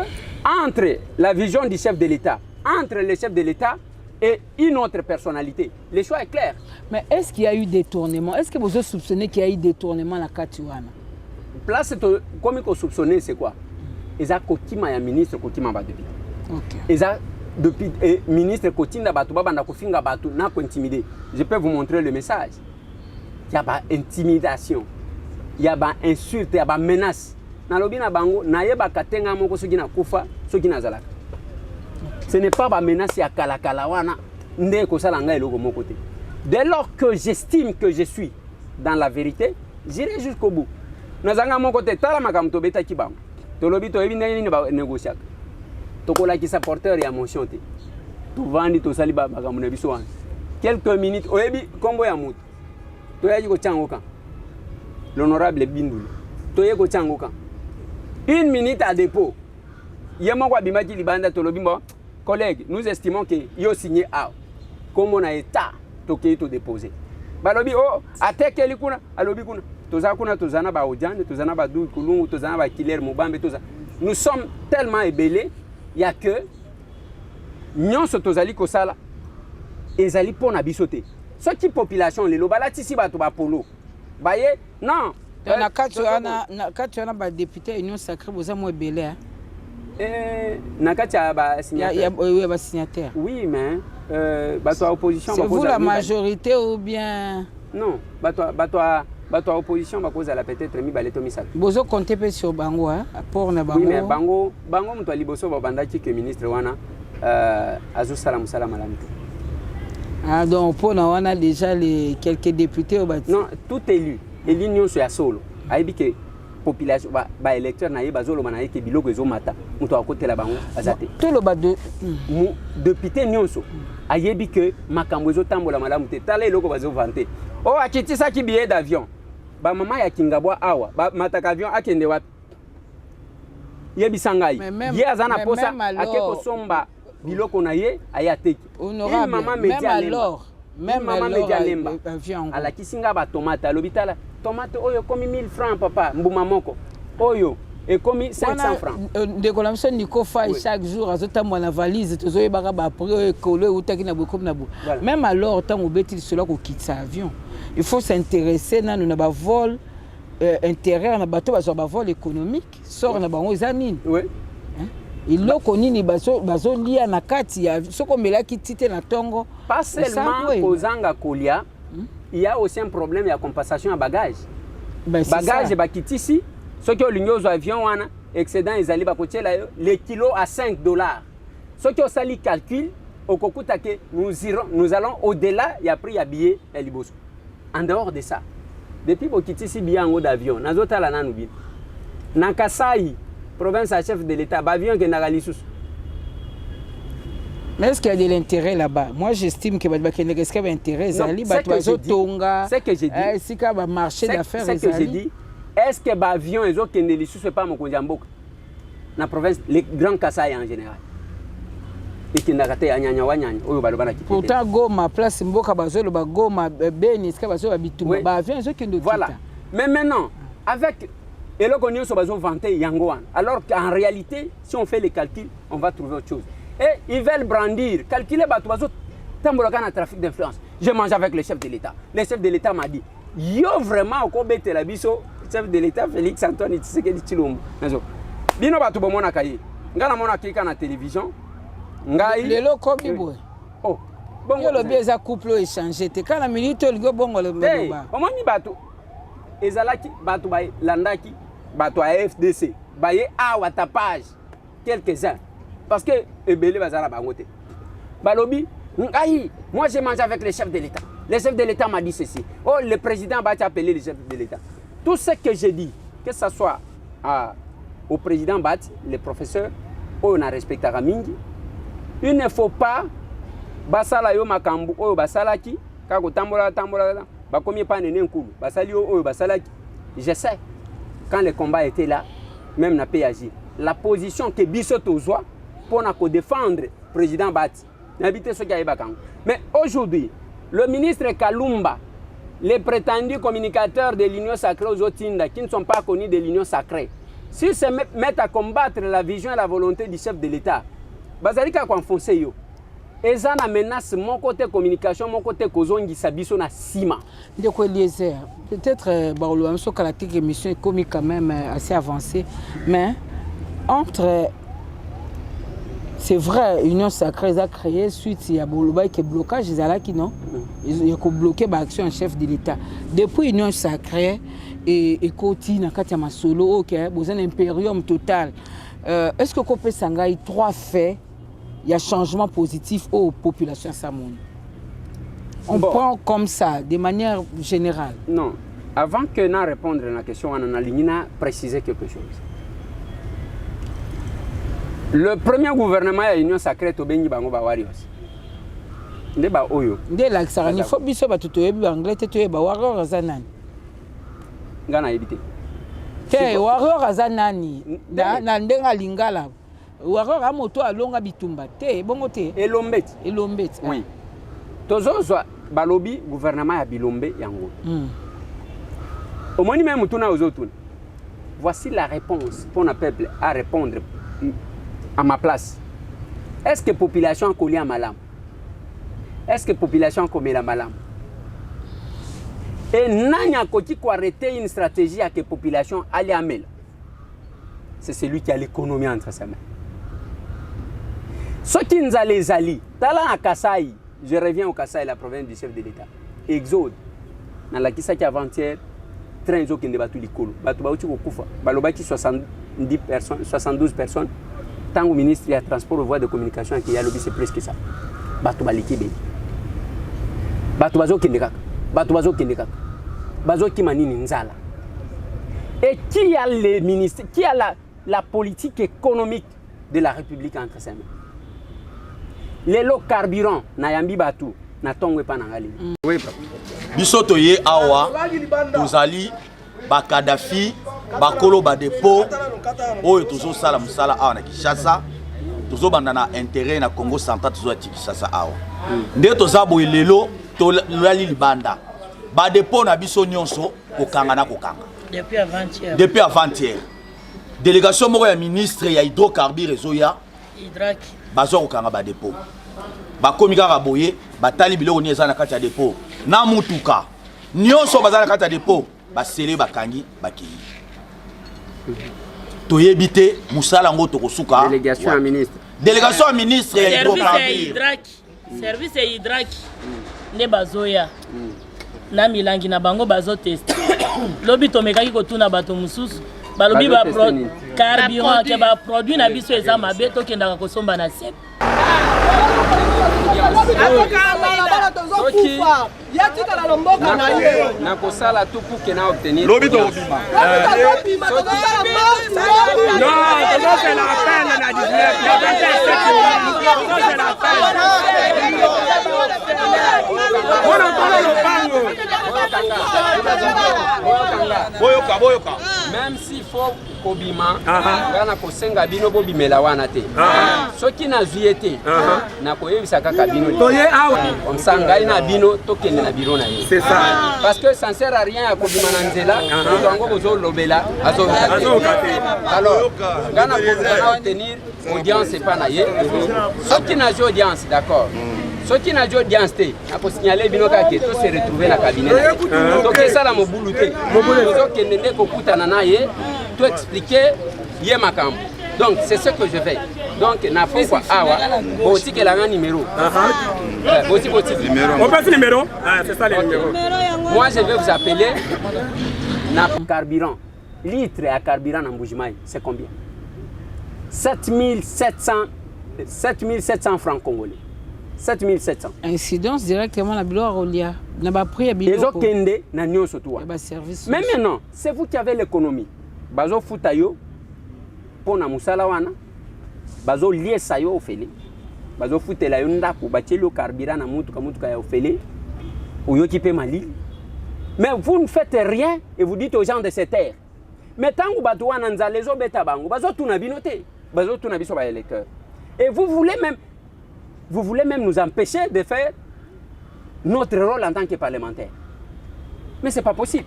entre la vision du chef de l'État, entre le chef de l'État et une autre personnalité, le choix est clair. Mais est-ce qu'il y a eu détournement? Est-ce que vous avez soupçonné qu'il y a eu détournement à la Katiwana? Place comme vous soupçonnez, c'est quoi? Ils ont kotima ya ministre kotima ba député. OK. Ils ont depuis ministre kotinda batu baba na kofinga batu na ko intimider. Je peux vous montrer le message. Il y a pas intimidation. Il y a pas insulte, il y a pas menace. Na lobi na bango na yeba katenga moko soki na kufa soki na zalaka. Ce n'est pas ba menace ya kala wana nde ko sala ngai eloko moko te. Dès lors que j'estime que je suis dans la vérité, j'irai jusqu'au bout. Nazanga moko te tala makamto beta ki bango. To lobi to ebi ndenge ni ba négocier. To kola ki sa porteur ya motion te. To vandi to sali ba makambo na biso wana. Quelques minutes oyebi kombo ya mutu. To yaji ko changoka. L'honorable Bindulu. To ye ko changoka. Une minute à dépôt. Yema kwa bimaki libanda to lobi mbo. Collègues, nous estimons que yo signé A. Comme on a état toke to déposer. Balobi oh ateke likuna alobi kuna. Toza kuna tozana ba ojane, tozana ba dou kulungu, tozana ba killer mobambe toza. Nous sommes tellement ébellés, il y a que nyonso tozali kosala ezali pona bisote. Ce qui population le lobala tisi ba to ba polo. Baye non. Na kati wana ba député union sacrée boza mo ébellé hein. Nakati ba signataire. Oui, ba signataire. Oui, mais bato opposition c'est vous la majorité ou bien non, bato opposition ba cause la peut-être mi baleto misala. Bozo compter pe sur bango hein, pour na bango. Oui, mais bango mto liboso ba bandaki que ministre wana azu salam alam. Ah donc pour na wana déjà les quelques députés au bâti. Non, tout élu nyonso sur solo. Aibi que population ba électeur na ye bazolo mana yeke biloko ezomata muto akotela bango azate tout le bado député nyonso ayebi que makambo ezotambola malamu te tala eloko bazo vanter o akitisa ki billet d'avion ba mama ya Kingabwa awa ba mataka avion akende wapi yebi sangai ye azana posa akeko somba biloko na ye ayateki honorable mama media lemba ala kisinga ba tomate alobitala tomate oyo komi 1000 francs papa mbuma moko oyo et komi 500 francs de collection Nico Faye chaque jour azotamba na valise tozoyebaka ba prix ekolo utaki na bokom na bo même alors tant obeti cela ko quitter avion il faut s'intéresser na ba vol intérieur na bateau ba vol économique sort na bango zanini oui iloko nini bazo lia na kati ya soko melaki tite na tongo pas seulement kozanga kolia. Il y a aussi un problème de compensation à bagage. Bagage bakitisi, ceux qui ont l'union avion wana excédent ils allaient bakotier les kilos à $5. Ceux qui ont sali calcul au kokuta que nous allons au-delà, il y a pris ya billet et liboso. En dehors de ça, depuis bokitisi billet en haut d'avion, nazota la nanu bien. Na Kasai, province à chef de l'État, avion que na lisusu. Mais est-ce qu'il y a de l'intérêt là-bas? Moi, j'estime que est-ce qu'il y a intérêt. C'est ce que j'ai dit. C'est qu'il y a marché d'affaires. C'est ce que j'ai dit. Est-ce que l'avion est ce pas mon conjambok? Dans la province, les grands Kasaï en général. Et qui n'a pas été pourtant, Goma, place Mboka Bazolo, Goma, Beni, est-ce qu'il y a Bitumba? L'avion, c'est qu'il voilà. Mais maintenant, avec. Et là, on est vanté Yangoan. Alors qu'en réalité, si on fait les calculs, on va trouver autre chose. Et ils veulent brandir, calculer le trafic d'influence. Je mange avec le chef de l'État. Le chef de l'État m'a dit, yo vraiment au Kobe Telabiso, chef de l'État Félix Antoine Tshisekedi Tshilombo. Bino batu bomona kaye. Ngana mona kika na télévision. Ngai lelo komi boy. Oh. Bon le bieza couple échangé. Te kana minute le bongo le ba. Omoni batu. Ezalaki batu bay landaki batu à FDC. Baye awa tapage quelques-uns. Parce que Ebele Bazara Bangote. Balobi, moi j'ai mangé avec les chefs de l'État. le chef de l'État m'a dit ceci. Oh, le président va t'appeler le chef de l'État. Tout ce que j'ai dit, que ce soit au président Bat, le professeur, on a respecté Ramingi, il ne faut pas basala yo makambu oyo basalaki kako tambola bakomi pa nene nkulu basali oyo basalaki. Je sais quand le combat était là, même na PAJ, la position que biso tozwa pour na ko défendre président Bat n'habite ce qui a bakango. Mais aujourd'hui, le ministre Kalumba, les prétendus communicateurs de l'Union sacrée aux Otinda qui ne sont pas connus de l'Union sacrée, s'ils se mettent à combattre la vision et la volonté du chef de l'État, bazalika ko enfoncer yo. Et ça na menace mon côté communication, mon côté kozongi sabiso na sima. Ndeko Eliezer, peut-être Barolo Amso Kalatik émission comique quand même assez avancée, mais entre c'est vrai, l'Union sacrée a créé suite il y a Boloba qui est blocage, ils allaient qui non, ils ont bloqué l'action en chef de l'État. Depuis l'Union sacrée et Koti Nakati Masolo, ok, vous avez un impérium total. Est-ce que Kopé Sangai 3 faits, il y a changement positif aux populations samoun? On prend comme ça, de manière générale. Non, avant que nous répondions à la question, on a précisé quelque chose. Le premier gouvernement de l'Union sacrée est Bengi Bango Bawarios. Ndeba Oyo. Ndela Sarani, faut biso batutoye anglais te ba warrior zanani. Ngana ebité. Te warrior zanani. Na ndenga lingala. Warrior a moto alonga bitumba te bongo te. Elombet. Elombet. Oui. Tozozo balobi gouvernement ya Bilombe yango. Au moins même tuna ozotuna. Voici la réponse pour le peuple à répondre à ma place. Est-ce que la population a collé à malam? Est-ce que la population a collé à malam? Et n'a pas arrêté une stratégie à que la population allait à Mel. C'est celui qui a l'économie entre ses mains. Ce qui nous a les alliés, Tala à Kasaï, je reviens au Kasaï, la province du chef de l'État. Exode, dans la Kisaki avant-hier, train qui ne bat tout l'école. Batoubaouti Kokufa, Balobaki 70 personnes, 72 personnes. Tant au ministre il y a transport aux voies de communication qui a lobby c'est plus que ça. Batoubaliki bé. Batoubazo Kendekak. Batoubazo Kendekak. Bazo Kimanini Nzala. Et qui a les ministres, qui a la politique économique de la République entre ses mains? Les lots carburants, Nayambi Batou, Natongwe Panangali. Oui, papa. Bisoto ye awa, Tozali, Bakadafi, Bakolo Badepo, Oyo Tozo Sala Musala awa na Kinshasa, Tozo Bandana intérêt na Congo central Tozo Kinshasa awa. Nde Tozabo Lelo, Tolali Libanda. Badepo na biso nyonso, kokanga na kokanga. Depuis avant-hier. Depuis avant-hier. Délégation moko ya ministre ya hydrocarbures ezoya. Hydraki. Bazo kokanga Badepo. Bakomi kaka boye, batali biloko ni eza na kati ya depo. Na mutuka. Nyonso bazala kati ya depo, basele bakangi bakiyi. Toyebite musala ngo tokosuka. Délégation à ministre. Délégation à ministre ya Service hydraki. Ne bazoya. Na milangi na bango bazo test. Lobi tomekaki kotuna bato mususu. Balobi ba carburant ke ba produit na biso eza mabe to kendaka kosomba na sep. Na kosala tout pour que na obtenir. Lobi to obima. Non, c'est la peine na 19. C'est la Boyoka. Même s'il faut kobima, ngana kosenga bino bo bimela wana te. Soki na zuiete, na koyebisa kaka bino. Comme ça ngai na bino tokende na biro na ye. C'est ça. Parce que ça ne sert à rien à kobima na nzela, tongo bozo lobela, azo. Alors, ngana ko obtenir audience c'est pas na ye. Soki na audience, d'accord. Ce qui n'a pas d'audience, il faut signaler que tout se retrouve dans le cabinet. Donc c'est ça la mobilité. Tout expliquer, donc c'est ce que je fais. Donc il faut quoi aussi que un numéro. On passe le numéro. C'est ça le numéro. Moi je vais vous appeler na carburant. Litre à carburant en Boujmaï, c'est combien? 7700 francs congolais. 7700. Incidence directement na bilo Rolia. Na ba prix ya bilo. Ezo kende na nyonso toi. Ba service. Mais maintenant, c'est vous qui avez l'économie. Bazo futa yo pona musala wana. Bazo lié sa yo ofele. Bazo futela yo ndako batieli yo carburant na mutuka ya ofele. Oyo qui peut mali. Mais vous ne faites rien et vous dites aux gens de cette terre. Mais tant que bato wana nzalezo beta bango, bazo tuna binote. Bazo tuna biso ba électeur. Et vous voulez même nous empêcher de faire notre rôle en tant que parlementaire. Mais ce n'est pas possible.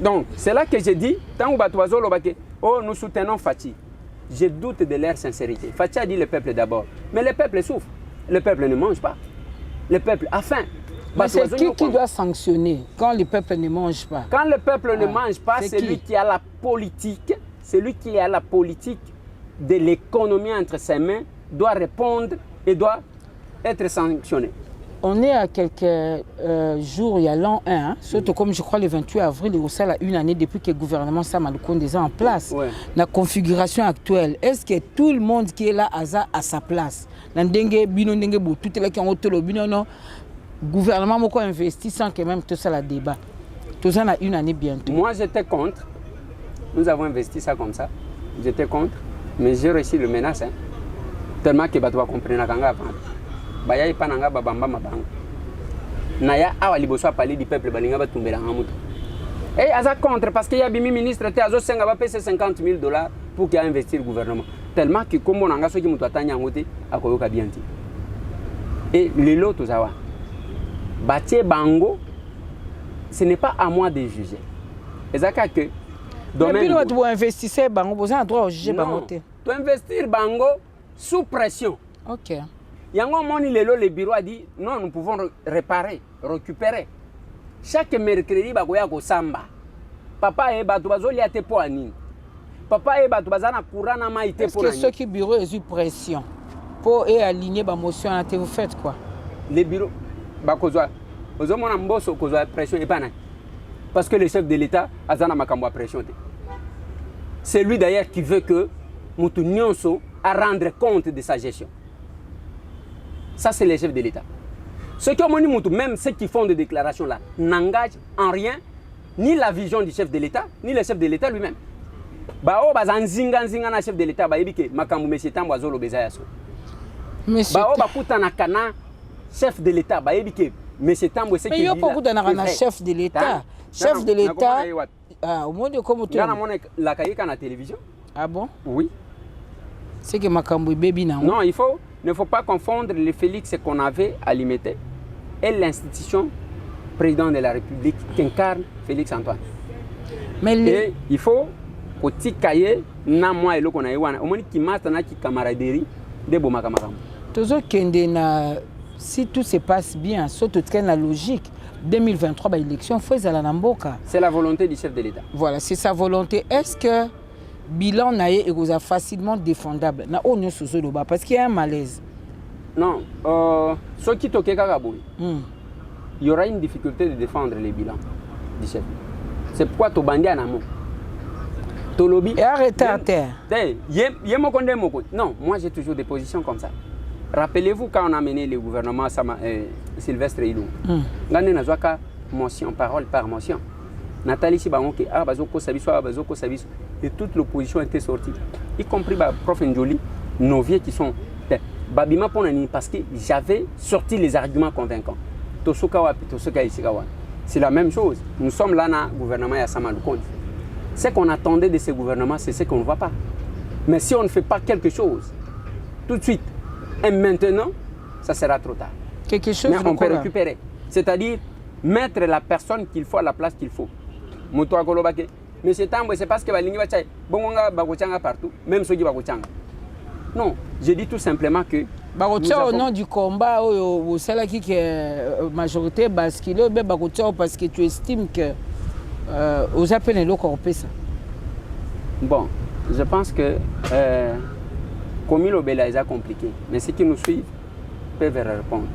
Donc, c'est là que j'ai dit, tant que oh, nous soutenons Fatih. Je doute de leur sincérité. Fatih a dit le peuple d'abord. Mais le peuple souffre. Le peuple ne mange pas. Le peuple a faim. Mais c'est qui doit sanctionner quand le peuple ne mange pas? Quand le peuple ne mange pas, c'est lui qui a la politique. Celui qui a la politique de l'économie entre ses mains doit répondre et doit être sanctionné. On est à quelques jours, il y a l'an 1, hein, surtout comme je crois le 28 avril, il y a une année depuis que le gouvernement Samaloukonde est en place. Ouais. La configuration actuelle, est-ce que tout le monde qui est là a sa place? Le gouvernement a investi sans que même tout ça la débat. Tout ça a une année bientôt. Moi j'étais contre. Nous avons investi ça comme ça. J'étais contre. Mais j'ai reçu le menace. Hein. Tellement que tu vas comprendre que baya ipananga babamba mabanga naya awa liboso a parler du peuple balinga batumbela ngamuto et aza contre parce qu'il y a bimi ministre te azo senga ba payer $50,000 pour qu'il investir le gouvernement tellement que comme on anga soki muto atanya ngote akoyoka bien ti et les lots zawa batie bango ce n'est pas à moi de juger ezaka que domaine mais tu investir bango vous avez droit de juger bango te tu investir bango sous pression. OK. Yango moni lelo le bureau a dit non, nous pouvons réparer, récupérer. Chaque mercredi bakoya ko samba. Papa e batu bazoli ate po anini. Papa e batu bazana courant na maïté pour nani. Est-ce que ceux qui bureau est eu pression pour aligner ba motion à vous faites quoi? Les bureaux bakozwa ozomona mboso kozwa pression et pas nani. Parce que le chef de l'État azana makambo a pression. C'est lui d'ailleurs qui veut que mutu nyonso à rendre compte de sa gestion. Ça, c'est les chefs de l'État. Ceux qui ont moni mutu, même ceux qui font des déclarations là, n'engagent en rien ni la vision du chef de l'État, ni le chef de l'État lui-même. Bao bazanzinga nzinga na chef de l'État baibike makambu monsieur Tambo azolo bezayaso. Bao bakuta na kana chef de l'État baibike monsieur Tambo c'est qui. Mais il y a beaucoup de chef de l'État. Chef de l'État. Ah, au moins de comme tu. Gana mona la kaika na télévision. Ah bon? Oui. C'est que makambu baby na. Non, il ne faut pas confondre le Félix qu'on avait à Limité et l'institution président de la République qu'incarne Félix Antoine. Mais et il faut que kaye na moi et l'on a eu au moins qui m'a qui camaraderie de Bomakamaram. Toujours na si tout se passe bien, surtout que la logique 2023 élection faut à la Namboka. C'est la volonté du chef de l'État. Voilà, c'est sa volonté. Est-ce que bilan naé est facilement défendable na onyo sozoloba parce qu'il y a un malaise. Non, ce qui toque Kagabou. Il y aura une difficulté de défendre les bilans du chef. C'est pourquoi tu bandis en amont. Tolobi. Et arrêtez à terre. Non, moi j'ai toujours des positions comme ça. Rappelez-vous quand on a mené le gouvernement Sylvestre Ilou. Gane nazwaka motion, parole par motion. Nathalie Sibangoke, Bazoko Sabiso, Bazoko Sabiso. Et toute l'opposition était sortie. Y compris prof Njoli, nos vieux qui sont. Babima Ponani, parce que j'avais sorti les arguments convaincants. Tosukawa, Tosuka Isikawa. C'est la même chose. Nous sommes là dans le gouvernement Yassamaloukonde. Ce qu'on attendait de ce gouvernement, c'est ce qu'on ne voit pas. Mais si on ne fait pas quelque chose, tout de suite, et maintenant, ça sera trop tard. Quelque chose mais on peut récupérer. C'est-à-dire mettre la personne qu'il faut à la place qu'il faut. Moutoua Kolobake. Mais c'est Tambo, c'est parce que Balingi Bachai, Bongonga Bagochanga partout, même ceux qui Bagochanga. Non, je dis tout simplement que. Bagotia au nom du combat, au salaire qui est majorité basculée, Bagotia parce que tu estimes que aux appels de ça. Bon, je pense que comme il est compliqué, mais ceux qui nous suivent peuvent répondre.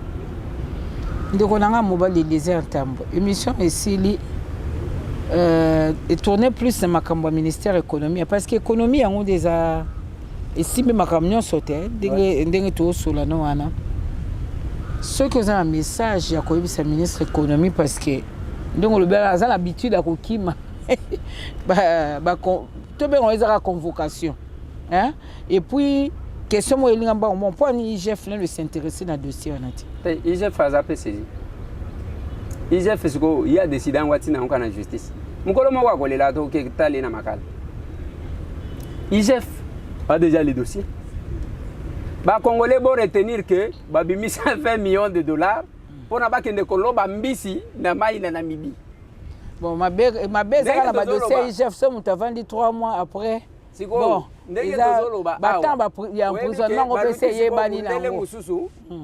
Donc on a un mobile désert Tambo. Émission ici et tourner plus dans ma ministère de l'économie parce que l'économie a des et si ma camion sautait dingue tout sur la noana ceux qui ont un message à quoi le ministre de l'économie parce que donc le a l'habitude à kokima tout bien on les a la convocation hein et puis question moi il y a bon point IGF ne s'intéresser dans dossier on a dit IGF a zappé saisi IGF ce qu'il y a décidé en Watina en Canada justice mukolo mo wa kolela to ke tali na makala IGF a déjà les dossiers. Les Congolais vont retenir que Babimi 120 millions de dollars pour ne pas que Koloba Mbisi na mai na Namibie. Bon, ma belle, la dossier IGF, ça m'a vendu 3 mois après. Bon, il y a un emprisonnement au PCI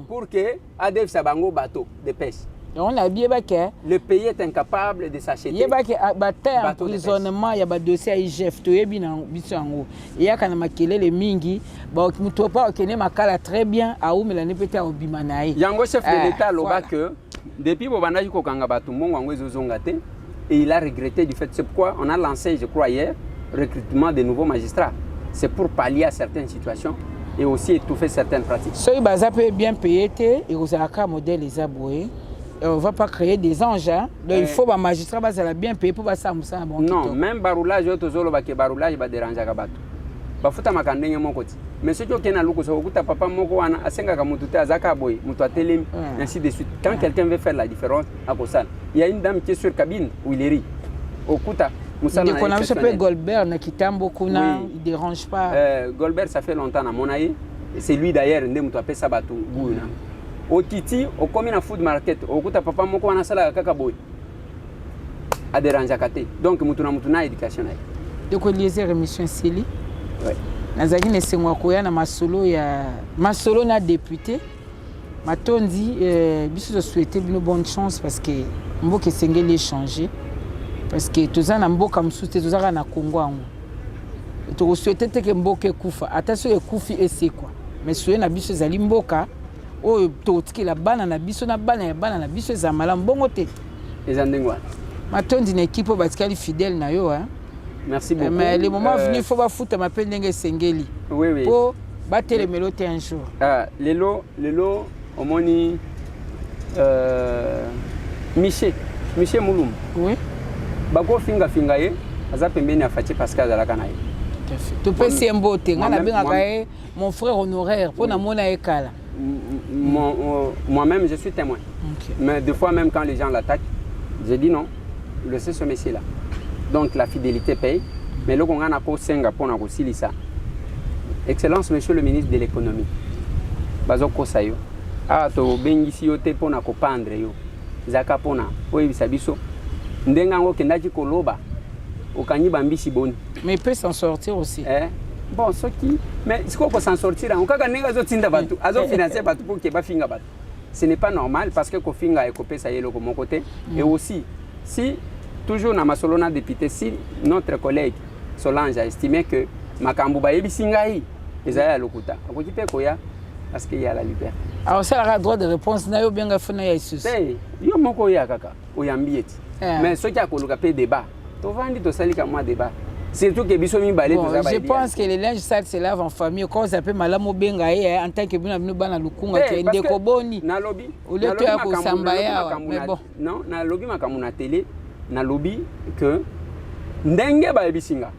pour que ADF Sabango bateau de pêche. On a bien que le pays est incapable de s'acheter. Il y a un emprisonnement, il y a un dossier IGF, il y a un makele le mingi, donc nous ne pas obtenir makala très bien à où mais la nepete au bimanaï. Yango chef de l'État loba que depuis Bobanaji Kokanga Batumbo Ngwe Zozongate et il a regretté du fait c'est pourquoi on a lancé je crois hier recrutement de nouveaux magistrats. C'est pour pallier à certaines situations et aussi étouffer certaines pratiques. Ceux qui sont bien payés et vous avez un modèle les aboués. On ne va pas créer des anges. Hein? Donc il faut que les magistrats soient bien payés pour ça. Non, même baroulage, baroulage va déranger les bateaux. Il faut que les gens mais ceux qui ont un papa, ainsi de suite. Quand quelqu'un veut faire la différence, il y a une dame qui est sur la cabine où il est ri. On a un Goldberg qui t'aime beaucoup, il ne dérange pas. Goldberg, ça fait longtemps à mon avis. C'est lui d'ailleurs qui a fait ça. Au Titi, au commune food market, au Kuta papa moko wana sala kaka boy. A déranger kate. Donc mutuna éducation. Donc Eliezer émission Sili. Ouais. Nazaki ne sengwa koya na masolo na député. Matondi biso souhaiter une bonne chance parce que mboka sengeli échanger parce que toza na mboka msuté toza na Congo ango. To souhaiter que mboka kufa. Attention ekufi ese quoi. Mais souhaiter na biso zali mboka oh totiki la bana na biso na biso za malamu bongo te ezandengwa matondi na équipe batikali fidèle na yo hein. Merci beaucoup mais le moment venu il faut ba futa m'appelle ndenge sengeli oui pour battre le melote un jour lelo omoni Michel Mulum oui bako finga ye aza pembeni afati Pascal zalaka na ye to pesi mbote ngana bengaka ye mon frère honoraire pour na mona ekala. Moi-même, je suis témoin. Okay. Mais des fois, même quand les gens l'attaquent, je dis non, laissez ce monsieur-là. Donc la fidélité paye. Mais là, on a un Singapour, on a aussi ça. Excellence, monsieur le ministre de l'économie. Bazo Kosayo. Ah, to bengisi yo te pona ko pendre yo. Zaka pona. Oui, bisabiso. Ndenga ngo kendaji koloba. Okanyi bambisi boni. Mais il peut s'en sortir aussi. Bon, ce qui, mais ce qu'on peut s'en sortir, on peut gagner les autres financer pour qu'il y ait. Ce n'est pas normal parce que Kofinga est copé ça y est de mon côté. Et aussi, si toujours dans ma solona député, si notre collègue Solange a estimé que Makambouba est bisingaï, ils allaient à l'okuta. Parce qu'il y a la liberté. Alors ça a le droit de réponse. N'a bien fait na yesus. Yo moko ya kaka, oyambieti. Mais ce qui a coloqué débat, tu vas dire to sali comme moi débat. Surtout que bisomi balé tout ça. Je pense que les linges sales se lavent en famille. Quand ça peut malamu benga en tant que bina bino bana lukunga qui ndeko boni. Na lobby. Au lieu de ko sambaya. Mais bon. Non, na lobby makamuna télé, na lobby que ndenge ba bisinga.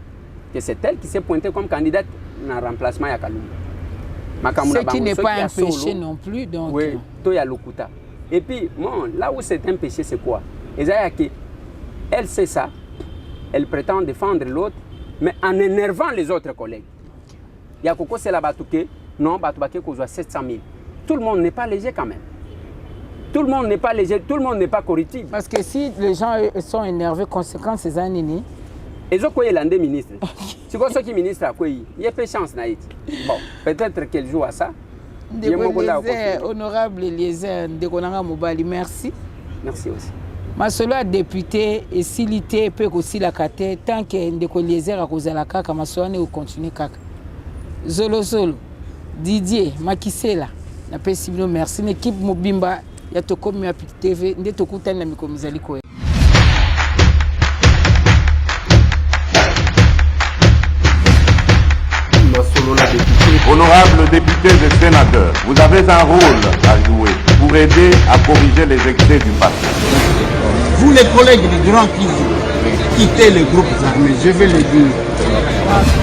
Que c'est elle qui s'est pointée comme candidate na remplacement ya Kalumba. Ce qui n'est pas un péché non plus donc. Oui, to ya lokuta. Et puis bon, là où c'est un péché c'est quoi? Elle sait ça. Elle prétend défendre l'autre, mais en énervant les autres collègues. Il y a Koko, c'est la Batouké, non, Batouké, qu'on a 700 000. Tout le monde n'est pas léger quand même. Tout le monde n'est pas léger, tout le monde n'est pas correctif. Parce que si les gens sont énervés, conséquent, ces années, ils ont quoi l'un des ministres. C'est quoi ce qui ministre a quoi? Il y a peu de chance, Naït. Bon, peut-être qu'elle joue à ça. Honorable Eliezer Ndekonanga Mobali, merci. Merci aussi. Ma solo a député et silité peut aussi la kate tant que Ndeko Eliezer a causé la kaka ma solo ne continue kaka. Zolo Didier Makisela na pesi bino merci l'équipe Mobimba ya to komi ya Pic TV nde to kutana na mikomizali ko. Ma solo la député Honorables députés et sénateurs, vous avez un rôle à jouer pour aider à corriger les excès du passé. Vous les collègues du Grand Kivu, quittez les groupes armés, je vais le dire.